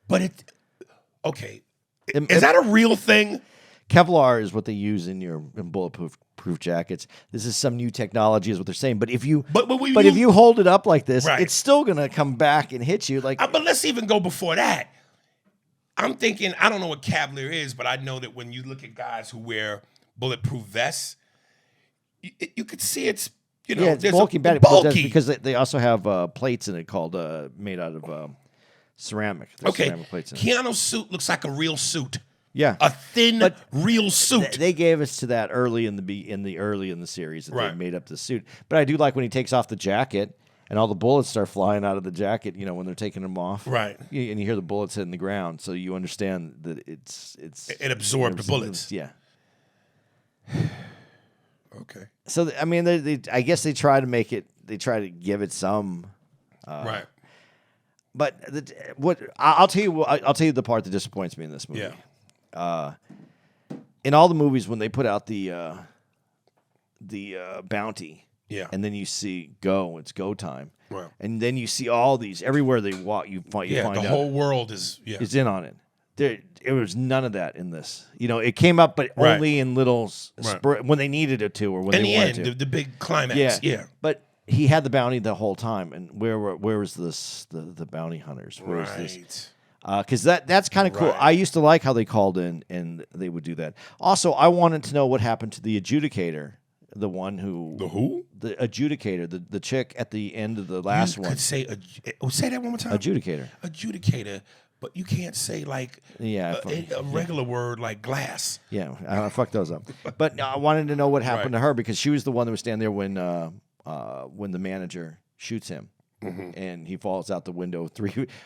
But is that a real thing? Kevlar is what they use in bulletproof jackets. This is some new technology, is what they're saying. But if you if you hold it up like this, right. it's still gonna come back and hit you. Like, but let's even go before that. I'm thinking, I don't know what Kevlar is, but I know that when you look at guys who wear bulletproof vests, you could see it's it's bulky, bulky. Because they also have plates in it called made out of ceramic. There's ceramic plates in it. Keanu's suit looks like a real suit. Yeah, a thin, real suit. They gave us to that early in the series that right. they made up the suit. But I do like when he takes off the jacket and all the bullets start flying out of the jacket. When they're taking them off, right? And you hear the bullets hitting the ground, so you understand that it absorbed the bullets. Yeah. Okay. So I mean, I guess they try to make it. They try to give it some. Right. But I'll tell you. I'll tell you the part that disappoints me in this movie. Yeah. In all the movies, when they put out the bounty, and then you see it's go time, right. And then you see all these everywhere they walk, you find the out whole world is in on it. It was none of that in this. It came up, but only in little when they needed it to, or when they wanted to. The big climax. Yeah. But he had the bounty the whole time, and where was this the bounty hunters? Where was this? Because that's kind of cool. Right. I used to like how they called in and they would do that. Also, I wanted to know what happened to the adjudicator, the one who the adjudicator, the chick at the end of the last one. Could say that one more time. Adjudicator, but you can't say like a regular word like glass. Yeah, I fucked those up. But I wanted to know what happened to her because she was the one that was standing there when the manager shoots him. Mm-hmm. And he falls out the window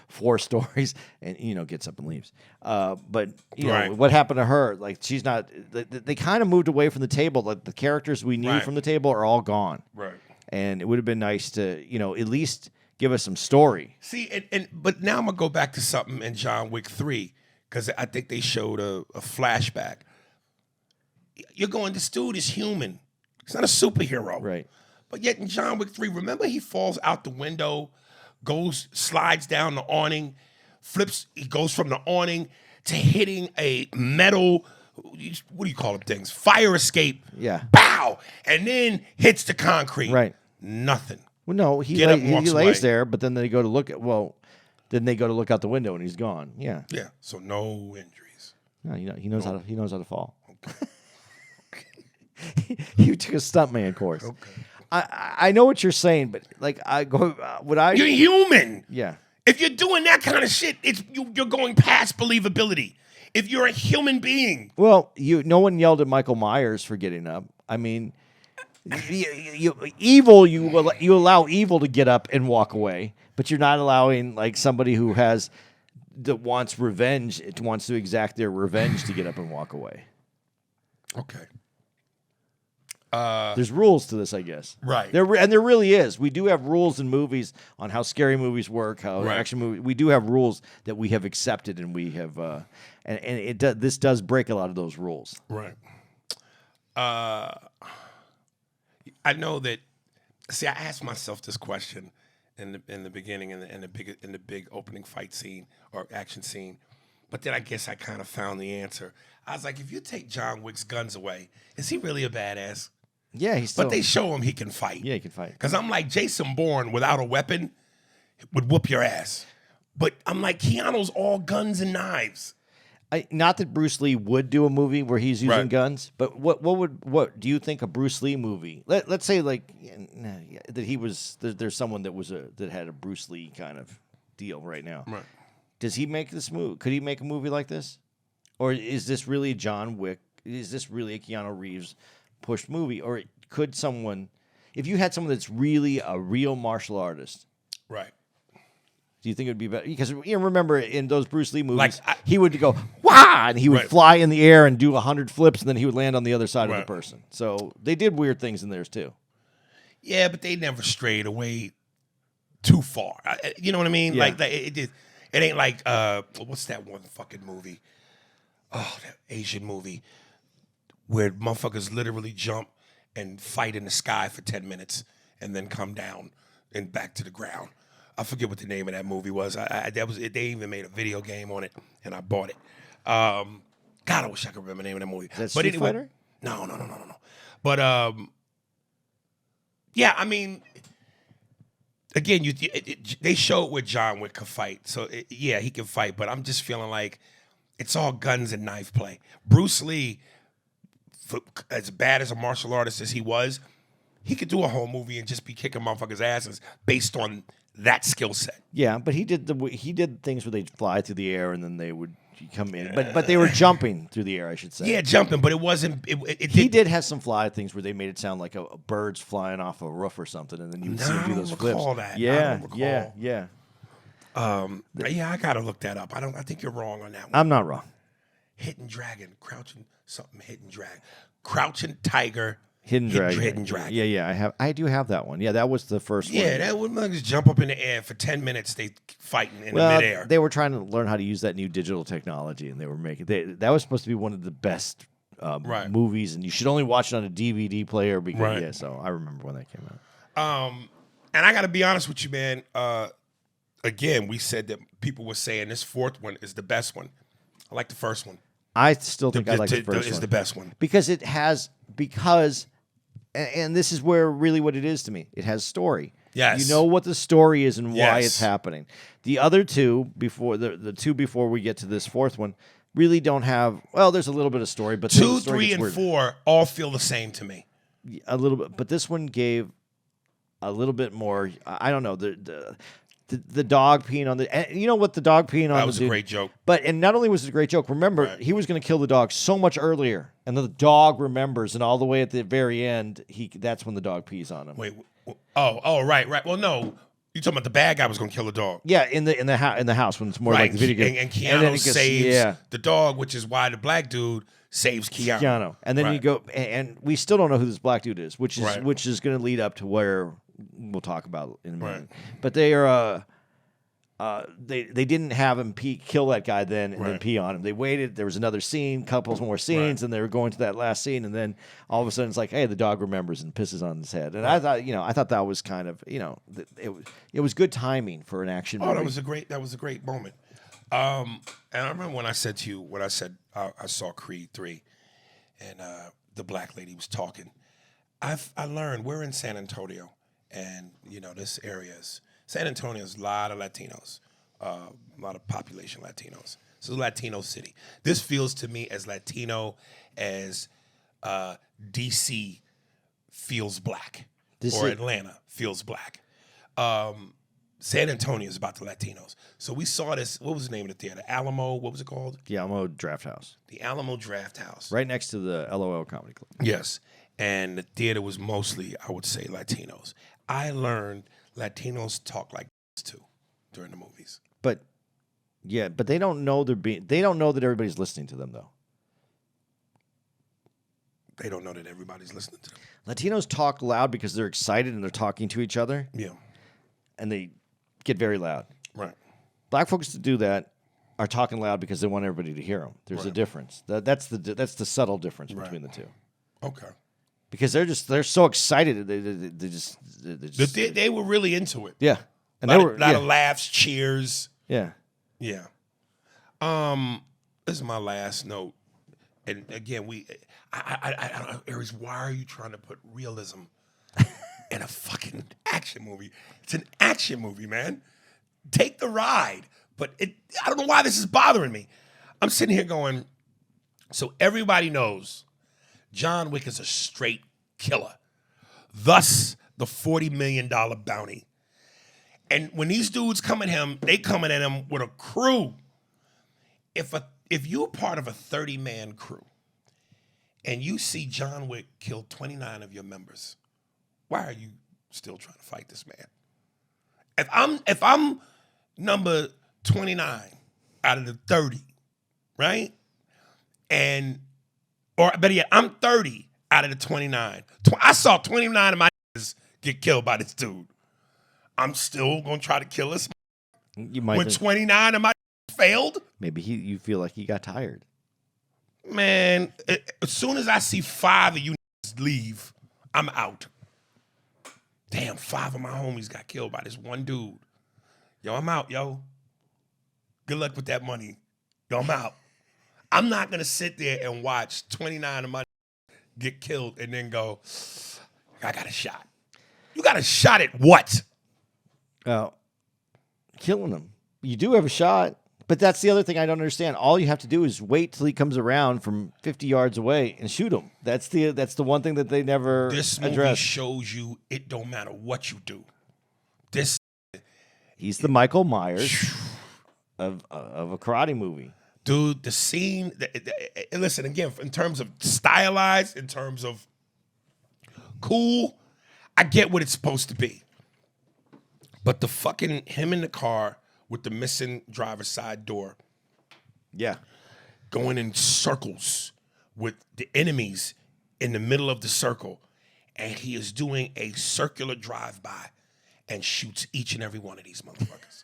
4 stories and gets up and leaves. But what happened to her? Like, she's not. They kind of moved away from the table. Like, the characters we knew from the table are all gone. Right. And it would have been nice to at least give us some story. See, but now I'm gonna go back to something in John Wick 3 because I think they showed a flashback. You're going, this dude is human. He's not a superhero. Right. But yet in John Wick 3, remember he falls out the window, slides down the awning, he goes from the awning to hitting a metal, what do you call them things? Fire escape. Yeah. Bow! And then hits the concrete. Right. Nothing. Well, no, he lays there, but then they go to look out the window and he's gone. Yeah. Yeah. So no injuries. No, he knows how to fall. Okay. You took a stuntman course. Okay. I know what you're saying, but you're human. Yeah. If you're doing that kind of shit, you're going past believability. If you're a human being. Well, no one yelled at Michael Myers for getting up. I mean, you allow evil to get up and walk away, but you're not allowing like somebody who wants revenge, wants to exact their revenge to get up and walk away. Okay. There's rules to this, I guess. Right. There really is. We do have rules in movies on how scary movies work, how action movies. We do have rules that we have accepted, and we have, this does break a lot of those rules. Right. I know that. See, I asked myself this question in the beginning, in the big opening fight scene or action scene, but then I guess I kind of found the answer. I was like, if you take John Wick's guns away, is he really a badass? Yeah, he's still. But they show him he can fight. Yeah, he can fight. Because I'm like, Jason Bourne without a weapon would whoop your ass. But I'm like, Keanu's all guns and knives. Not that Bruce Lee would do a movie where he's using guns, but what do you think a Bruce Lee movie? Let's say like that he was there's someone that had a Bruce Lee kind of deal right now. Right. Does he make this movie? Could he make a movie like this, or is this really John Wick? Is this really a Keanu Reeves pushed movie, or could someone, if you had someone that's really a real martial artist, right? Do you think it would be better? Because remember in those Bruce Lee movies, he would go wah, and he would fly in the air and do 100 flips, and then he would land on the other side of the person. So they did weird things in theirs too. Yeah, but they never strayed away too far. You know what I mean? Yeah. Like it ain't like what's that one fucking movie? Oh, that Asian movie where motherfuckers literally jump and fight in the sky for 10 minutes and then come down and back to the ground. I forget what the name of that movie was. They even made a video game on it, and I bought it. God, I wish I could remember the name of that movie. Is that Street Fighter? No. But yeah, I mean, again, they showed where John Wick could fight. So yeah, he can fight, but I'm just feeling like it's all guns and knife play. Bruce Lee, as bad as a martial artist as he was, he could do a whole movie and just be kicking motherfuckers' asses based on that skill set. Yeah, but he did things where they'd fly through the air and then they would come in. But they were jumping through the air, I should say. Yeah, jumping, but it wasn't. He did have some fly things where they made it sound like a bird's flying off a roof or something, and then you would see him do those flips. That. Yeah, I don't recall. yeah. Yeah, I gotta look that up. I think you're wrong on that one. I'm not wrong. Hidden Dragon, Crouching something, Hidden Dragon, Crouching Tiger, Hidden Dragon. Hidden Dragon. Yeah. I do have that one. Yeah, that was the first one. Yeah, that would just jump up in the air for 10 minutes. They fighting in the midair. They were trying to learn how to use that new digital technology, and they were making that was supposed to be one of the best movies, and you should only watch it on a DVD player because yeah. So I remember when that came out. And I got to be honest with you, man. Again, we said that people were saying this fourth one is the best one. I like the first one. I still think I like the first one. Is the best one because it has and this is where really what it is to me. It has story. Yes. You know what the story is and why it's happening. The other two before the two before we get to this fourth one really don't have. Well, there's a little bit of story, but 2, 3, and 4 all feel the same to me. A little bit, but this one gave a little bit more. I don't know the dog peeing on the. And you know what the dog peeing on? That was a great joke. And not only was it a great joke. Remember, he was going to kill the dog so much earlier, and the dog remembers, and all the way at the very end, that's when the dog pees on him. Wait. Oh, right. Well, no. You talking about the bad guy was going to kill the dog? Yeah, in the house when it's more like the video game. And Keanu saves the dog, which is why the black dude saves Keanu. And then you go, and we still don't know who this black dude is, which is going to lead up to where we'll talk about in a minute. Right. But they are. They didn't have him kill that guy then and then pee on him. They waited. There was another scene, couples more scenes, and they were going to that last scene, and then all of a sudden it's like, hey, the dog remembers and pisses on his head. And I thought that was kind of it was good timing for an action movie. That was a great moment. And I remember when I said to you I saw Creed 3, and the black lady was talking. I learned we're in San Antonio, and this area is. San Antonio is a lot of Latinos, a lot of population Latinos. It's a Latino city. This feels to me as Latino as DC feels black or Atlanta feels black. San Antonio is about the Latinos. So we saw this. What was the name of the theater? Alamo. What was it called? The Alamo Draft House. The Alamo Draft House. Right next to the LOL Comedy Club. Yes. And the theater was mostly, I would say, Latinos. I learned Latinos talk like this too during the movies. But they don't know they don't know that everybody's listening to them though. They don't know that everybody's listening to them. Latinos talk loud because they're excited and they're talking to each other. Yeah. And they get very loud. Right. Black folks that do that are talking loud because they want everybody to hear them. There's a difference. That's the subtle difference between the two. Okay. Because they're so excited. They were really into it. Yeah. And a lot of laughs, cheers. Yeah. Yeah. This is my last note. And again, I don't know, Aries, why are you trying to put realism in a fucking action movie? It's an action movie, man. Take the ride. But I don't know why this is bothering me. I'm sitting here going, so everybody knows John Wick is a straight killer. Thus, the $40 million bounty. And when these dudes come at him, they coming at him with a crew. If you're part of a 30-man crew and you see John Wick kill 29 of your members, why are you still trying to fight this man? If I'm number 29 out of the 30, right? Or better yet, I'm 30 out of the 29. I saw 29 of my get killed by this dude. I'm still going to try to kill this you might when 29 of my failed? Maybe you feel like he got tired. Man, as soon as I see 5 of you leave, I'm out. Damn, 5 of my homies got killed by this one dude. Yo, I'm out, yo. Good luck with that money. Yo, I'm out. I'm not going to sit there and watch 29 of my get killed and then go, I got a shot. You got a shot at what? Killing them. You do have a shot, but that's the other thing I don't understand. All you have to do is wait till he comes around from 50 yards away and shoot him. That's the one thing that they never This movie address. shows you it don't matter what you do. He's the Michael Myers of a karate movie. Dude, the scene, and listen, again, in terms of stylized, in terms of cool, I get what it's supposed to be. But the fucking, him in the car with the missing driver's side door, Yeah. going in circles with the enemies in the middle of the circle, and he is doing a circular drive-by and shoots each and every one of these motherfuckers.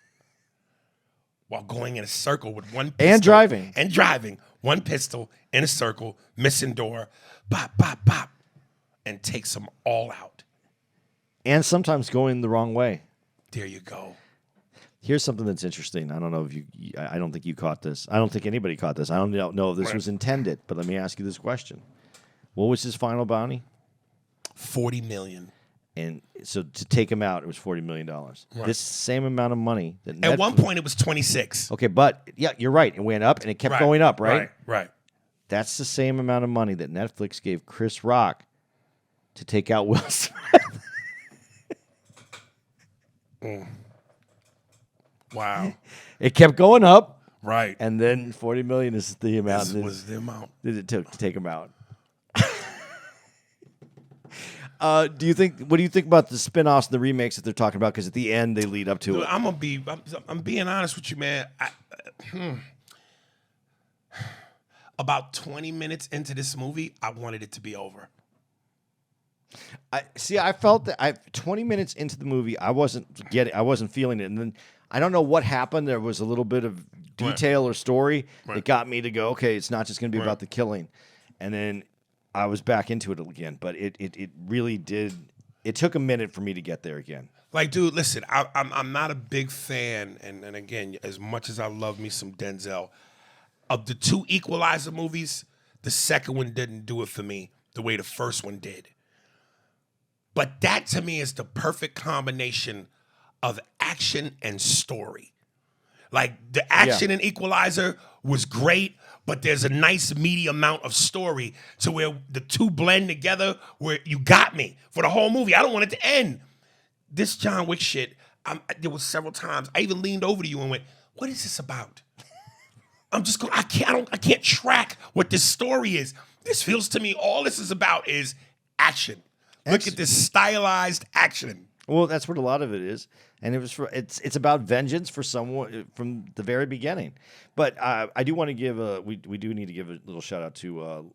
While going in a circle with one pistol. And driving. One pistol in a circle, missing door, bop, bop, bop, and takes them all out. And sometimes going the wrong way. There you go. Here's something that's interesting. I don't know if I don't think you caught this. I don't think anybody caught this. I don't know if this was intended, but let me ask you this question. What was his final bounty? $40 million. And so to take him out, it was $40 million. Right. This same amount of money that At one point, it was 26. Okay, but yeah, you're right. It went up and it kept going up, right? Right. That's the same amount of money that Netflix gave Chris Rock to take out Will Smith. Wow. It kept going up, Right. and then $40 million is the amount This was the amount. that it took to take him out. What do you think about the spin-offs and the remakes that they're talking about? Because at the end they lead up to Dude, it. I'm being honest with you, man. About 20 minutes into this movie, I wanted it to be over. I felt that 20 minutes into the movie, I wasn't feeling it, and then I don't know what happened. There was a little bit of detail or story that got me to go, okay, it's not just going to be about the killing, and then I was back into it again. But it really did. It took a minute for me to get there again. Like, dude, listen, I'm not a big fan, and again, as much as I love me some Denzel, of the 2 Equalizer movies, the second one didn't do it for me the way the first one did. But that, to me, is the perfect combination of action and story. Like, the action in Equalizer was great, but there's a nice meaty amount of story to where the 2 blend together where you got me for the whole movie. I don't want it to end. This John Wick shit, there was several times I even leaned over to you and went, what is this about? I'm just going, I can't track what this story is. This feels to me all this is about is action. Look at this stylized action. Well, that's what a lot of it is, and it's about vengeance for someone from the very beginning. But I do want to give we do need to give a little shout out to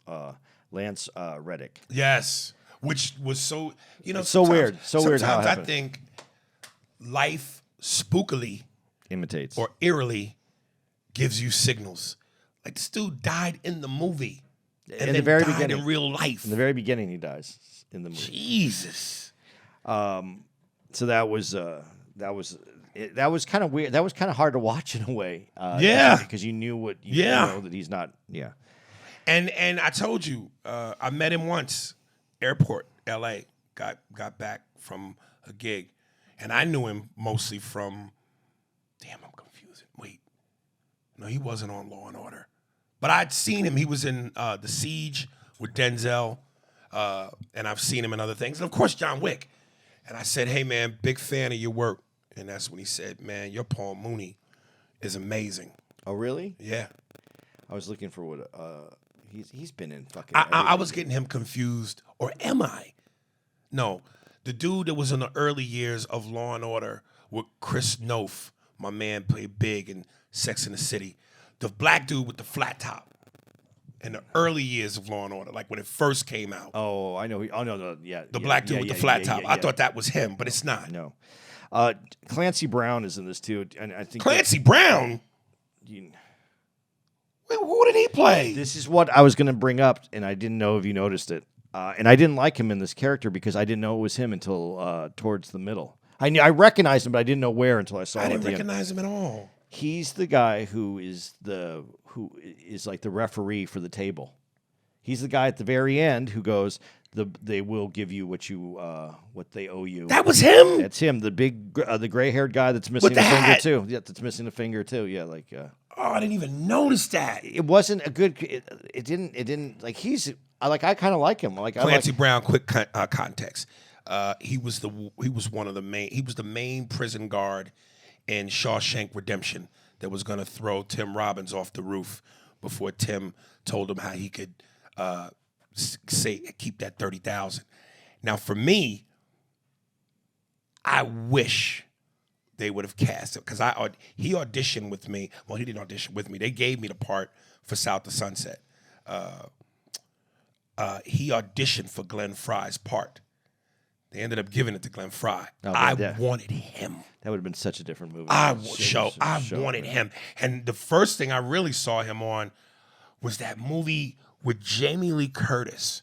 Lance Reddick. Yes, which was so so weird how it sometimes I happened. think life spookily Imitates or eerily gives you signals. Like this dude died in the movie, and in then the very died beginning in real life. In the very beginning, he dies in the movie. Jesus. So that was kind of weird. That was kind of hard to watch in a way. Because you knew what you know that he's not. Yeah. And I told you, I met him once, airport, L.A. Got back from a gig, and I knew him mostly from. Damn, I'm confused. Wait, no, he wasn't on Law and Order, but I'd seen him. He was in The Siege with Denzel, and I've seen him in other things, and of course John Wick. And I said, "Hey, man, big fan of your work." And that's when he said, "Man, your Paul Mooney is amazing." Oh, really? Yeah. I was looking for what he's been in fucking. I was getting him confused, or am I? No, the dude that was in the early years of Law and Order with Chris Noth, my man, played big in Sex and the City. The black dude with the flat top. In the early years of Law and Order, like when it first came out. Oh, I know. No, yeah. The black dude with the flat top. I thought that was him, but it's not. No. Clancy Brown is in this too, and I think Clancy Brown? Who did he play? This is what I was going to bring up, and I didn't know if you noticed it. And I didn't like him in this character because I didn't know it was him until towards the middle. I recognized him, but I didn't know where until I saw I him. didn't recognize him at all. He's the guy who is like the referee for the table. He's the guy at the very end who goes, they will give you what they owe you. That was him? That's him, the gray-haired guy that's missing With the a finger hat. too. Yeah, that's missing a finger too. Yeah, like Oh, I didn't even notice that. it wasn't a good. It didn't like I kind of like him. Like Clancy Brown. Quick context. He was the main prison guard in Shawshank Redemption that was going to throw Tim Robbins off the roof before Tim told him how he could keep that 30,000. Now, for me, I wish they would have cast him because he auditioned with me. Well, he didn't audition with me. They gave me the part for South of Sunset. He auditioned for Glenn Fry's part. They ended up giving it to Glenn Fry. I wanted him. That would have been such a different movie. I wanted him. And the first thing I really saw him on was that movie with Jamie Lee Curtis,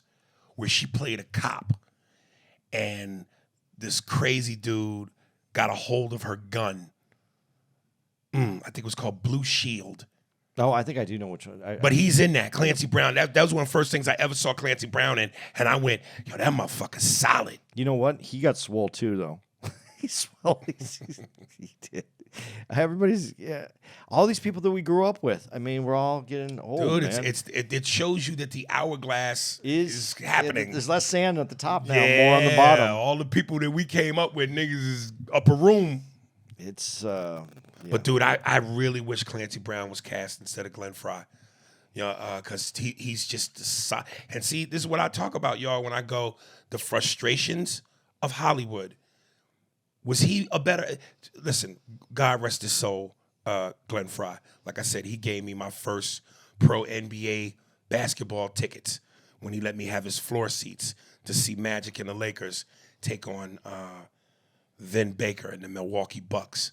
where she played a cop, and this crazy dude got a hold of her gun. I think it was called Blue Shield. Oh, I think I do know which one. But he's in that, Clancy Brown. That was one of the first things I ever saw Clancy Brown in, and I went, yo, that motherfucker's solid. You know what? He got swole too, though. He swole. He did. Everybody's all these people that we grew up with. I mean, we're all getting old. Dude, man. it shows you that the hourglass is happening. There's less sand at the top now, more on the bottom. All the people that we came up with, niggas is upper room. It's But dude, I really wish Clancy Brown was cast instead of Glenn Fry. You know, because he's just and see, this is what I talk about, y'all, when I go the frustrations of Hollywood. Was he a better listen, God rest his soul, Glenn Fry. Like I said, he gave me my first pro NBA basketball tickets when he let me have his floor seats to see Magic and the Lakers take on Vin Baker and the Milwaukee Bucks.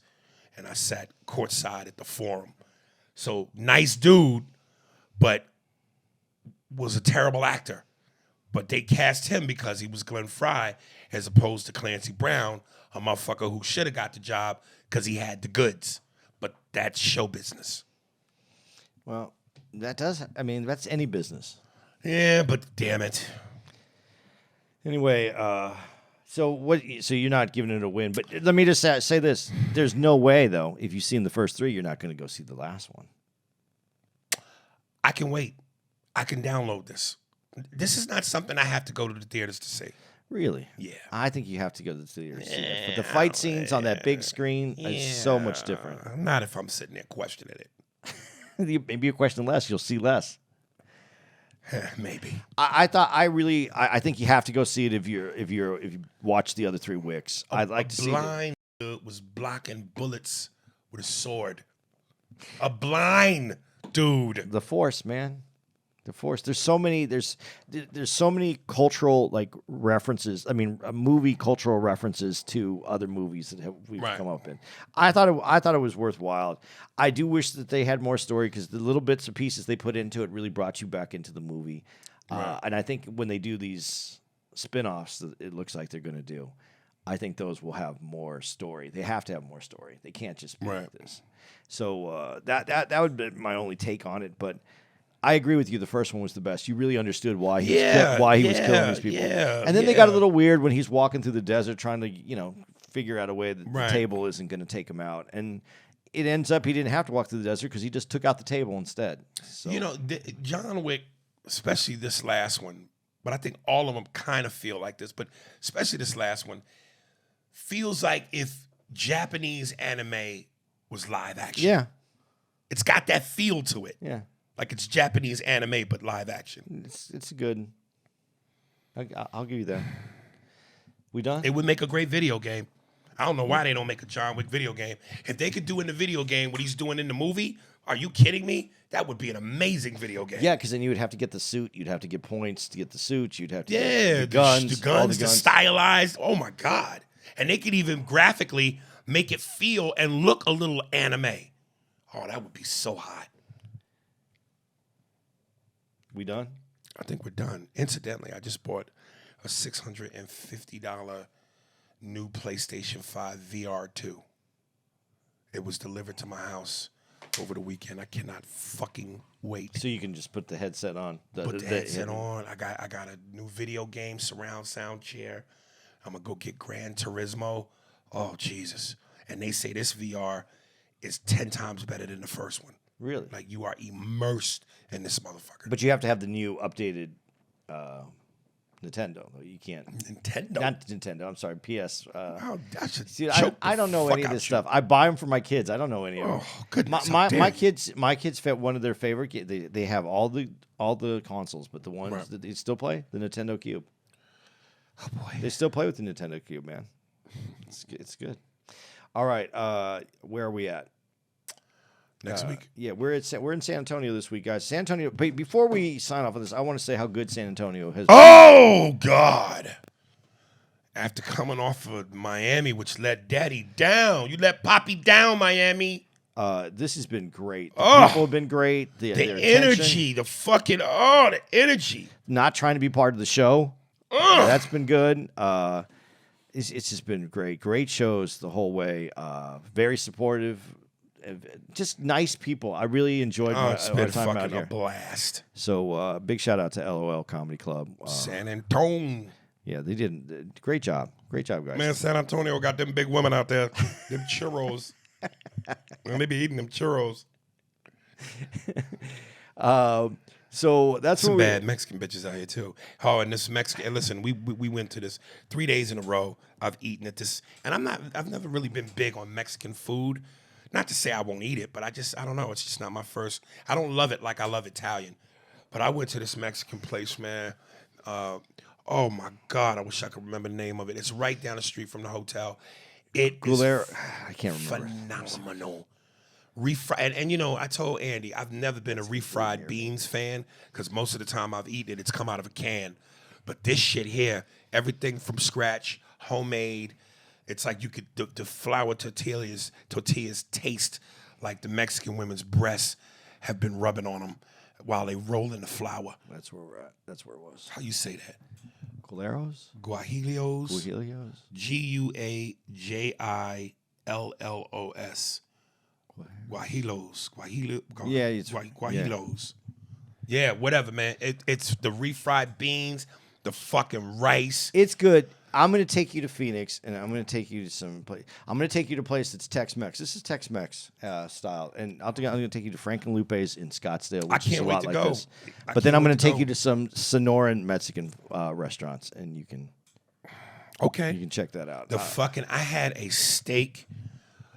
And I sat courtside at the Forum. So nice dude, but was a terrible actor. But they cast him because he was Glenn Fry as opposed to Clancy Brown, a motherfucker who should have got the job because he had the goods. But that's show business. well, that's any business. Yeah, but damn it. Anyway, so what? So you're not giving it a win, but let me just say this: there's no way, though, if you've seen the first three, you're not going to go see the last one. I can wait. I can download this. This is not something I have to go to the theaters to see. Really? Yeah. I think you have to go to the theater to see it. But the fight scenes on that big screen is so much different. Not if I'm sitting there questioning it. Maybe you question less, you'll see less. Maybe. I think you have to go see it if you watch the other three Wicks. I'd like to see it. Blind dude was blocking bullets with a sword. A blind dude. The Force, man. The Force. There's so many cultural references. I mean, movie cultural references to other movies that we've come up in. I thought it was worthwhile. I do wish that they had more story because the little bits and pieces they put into it really brought you back into the movie. And I think when they do these spin-offs that it looks like they're going to do, I think those will have more story. They have to have more story. They can't just be like this. So that would be my only take on it, but I agree with you. The first one was the best. You really understood why he was killing these people. And then they got a little weird when he's walking through the desert trying to, figure out a way that the table isn't going to take him out. And it ends up he didn't have to walk through the desert because he just took out the table instead. So. John Wick, especially this last one, but I think all of them kind of feel like this, but especially this last one, feels like if Japanese anime was live action. Yeah. It's got that feel to it. Yeah. Like it's Japanese anime, but live action. It's good. I'll give you that. We done? It would make a great video game. I don't know why they don't make a John Wick video game. If they could do in the video game what he's doing in the movie, are you kidding me? That would be an amazing video game. Yeah, because then you would have to get the suit. You'd have to get points to get the suit. You'd have to get the guns. All the stylized. Oh, my God. And they could even graphically make it feel and look a little anime. Oh, that would be so hot. We done? I think we're done. Incidentally, I just bought a $650 new PlayStation 5 VR 2. It was delivered to my house over the weekend. I cannot fucking wait. So you can just put the headset on. Put the headset on. I got a new video game surround sound chair. I'm gonna go get Gran Turismo. Oh Jesus! And they say this VR is 10 times better than the first one. Really? Like you are immersed in this motherfucker. But you have to have the new updated Nintendo. You can't. Nintendo. Not Nintendo. I'm sorry. PS. Oh, I should See, choke I don't know the any fuck of this out you. stuff. I buy them for my kids. I don't know any of them. Oh goodness! My kids fit one of their favorite. They have all the consoles, but the ones that they still play the Nintendo Cube. Oh boy! They still play with the Nintendo Cube, man. It's good. All right, where are we at? Next week. Yeah, we're in San Antonio this week, guys. San Antonio. But before we sign off on this, I want to say how good San Antonio has. Oh God! After coming off of Miami, which let Daddy down, you let Poppy down, Miami. This has been great. The people have been great. The their energy, the fucking the energy. Not trying to be part of the show. That's been good. It's just been great. Great shows the whole way. Very supportive. Just nice people. I really enjoyed my It's been time out fucking here. a blast. So big shout out to LOL Comedy Club. San Antonio. Yeah, they did great job. Great job, guys. Man, San Antonio got them big women out there. Them churros. Man, they be eating them churros. So that's Some what bad Mexican bitches out here too. Oh, and this Mexican. And listen, we went to this 3 days in a row. I've eaten at this, and I've never really been big on Mexican food. Not to say I won't eat it, but I don't know. It's just not my first. I don't love it like I love Italian. But I went to this Mexican place, man. Oh my God, I wish I could remember the name of it. It's right down the street from the hotel. It is I can't remember. phenomenal. Refried, and you know, I told Andy I've never been a refried beans fan because most of the time I've eaten it, it's come out of a can. But this shit here, everything from scratch, homemade. It's like you could the flour tortillas taste like the Mexican women's breasts have been rubbing on them while they roll in the flour. That's where we're at. That's where it was. How you say that? Coleros? Guajillos. Guajillos? Guajillos. Guajillos. Yeah, Guajillos. Yeah, whatever, man. It's the refried beans, the fucking rice. It's good. I'm going to take you to Phoenix, and I'm going to take you to some place. I'm going to take you to a place that's Tex-Mex. This is Tex-Mex style, and I'm going to take you to Frank and Lupe's in Scottsdale, which I can't is a wait lot to like go. this. But then I'm going to take you to some Sonoran Mexican restaurants, and you can check that out. I had a steak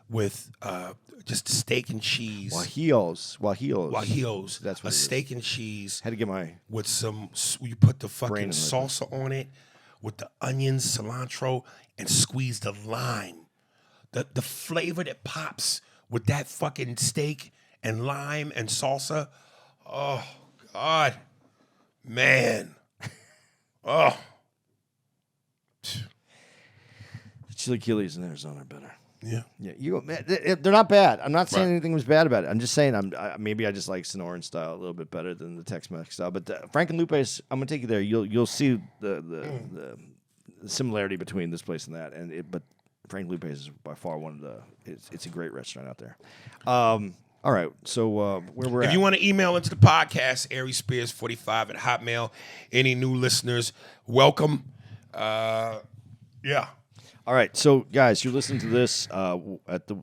with just steak and cheese. Guajillos. That's what a steak and cheese. Had to get my with some. You put the fucking brain in salsa on it with the onions, cilantro, and squeeze the lime. The flavor that pops with that fucking steak and lime and salsa. Oh God, man. Oh. Chilaquiles in Arizona are better. Yeah. Yeah, they're not bad. I'm not saying anything was bad about it. I'm just saying maybe I just like Sonoran style a little bit better than the Tex-Mex style. But Frank and Lupe's, I'm gonna take you there. You'll see the similarity between this place and that. But Frank and Lupe's is by far one of the. It's a great restaurant out there. All right, so where we're at. If you want to email into the podcast, AriSpears45 at Hotmail. Any new listeners, welcome. Yeah. All right, so guys, you're listening to this at the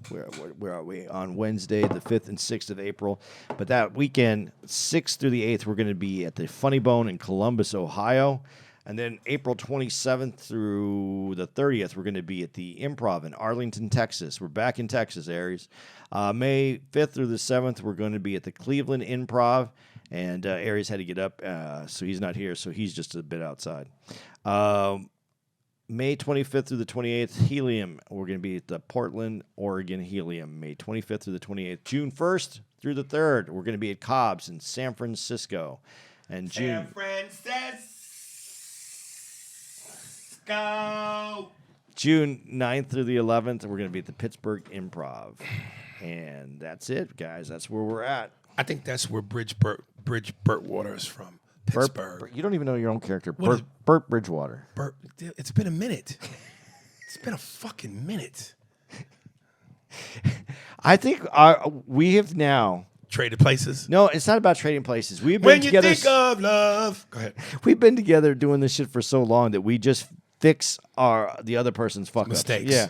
where are we on Wednesday, the 5th and 6th of April? But that weekend, 6th through the 8th, we're going to be at the Funny Bone in Columbus, Ohio, and then April 27th through the 30th, we're going to be at the Improv in Arlington, Texas. We're back in Texas, Aries. May 5th through the 7th, we're going to be at the Cleveland Improv, and Aries had to get up, so he's not here, so he's just a bit outside. May 25th through the 28th, Helium. We're going to be at the Portland, Oregon Helium, May 25th through the 28th. June 1st through the 3rd, we're going to be at Cobb's in San Francisco. And San Francisco. June 9th through the 11th, we're going to be at the Pittsburgh Improv. And that's it, guys. That's where we're at. I think that's where Bridge Burtwater is from. Pittsburgh. You don't even know your own character. What Burt Bridgewater. It's been a minute. It's been a fucking minute. I think we have now Traded places. No, it's not about trading places. We've been When you together. think of love, go ahead. We've been together doing this shit for so long that we just fix the other person's fuck Mistakes. Yeah.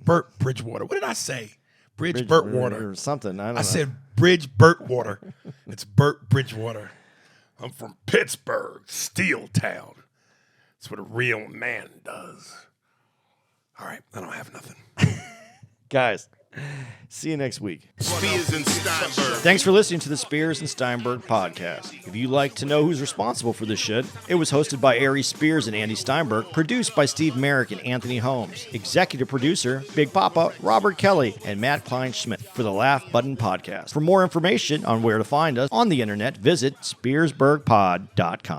Burt Bridgewater. What did I say? Bridge Burtwater. or something. I don't know. I said Bridge Burtwater. It's Burt Bridgewater. I'm from Pittsburgh, Steel Town. That's what a real man does. All right, I don't have nothing. Guys, see you next week. Spears and Steinberg. Thanks for listening to the Spears and Steinberg podcast. If you'd like to know who's responsible for this shit, it was hosted by Ari Spears and Andy Steinberg, produced by Steve Merrick and Anthony Holmes, executive producer, Big Papa, Robert Kelly, and Matt Kleinschmidt for the Laugh Button podcast. For more information on where to find us on the internet, visit SpearsburgPod.com.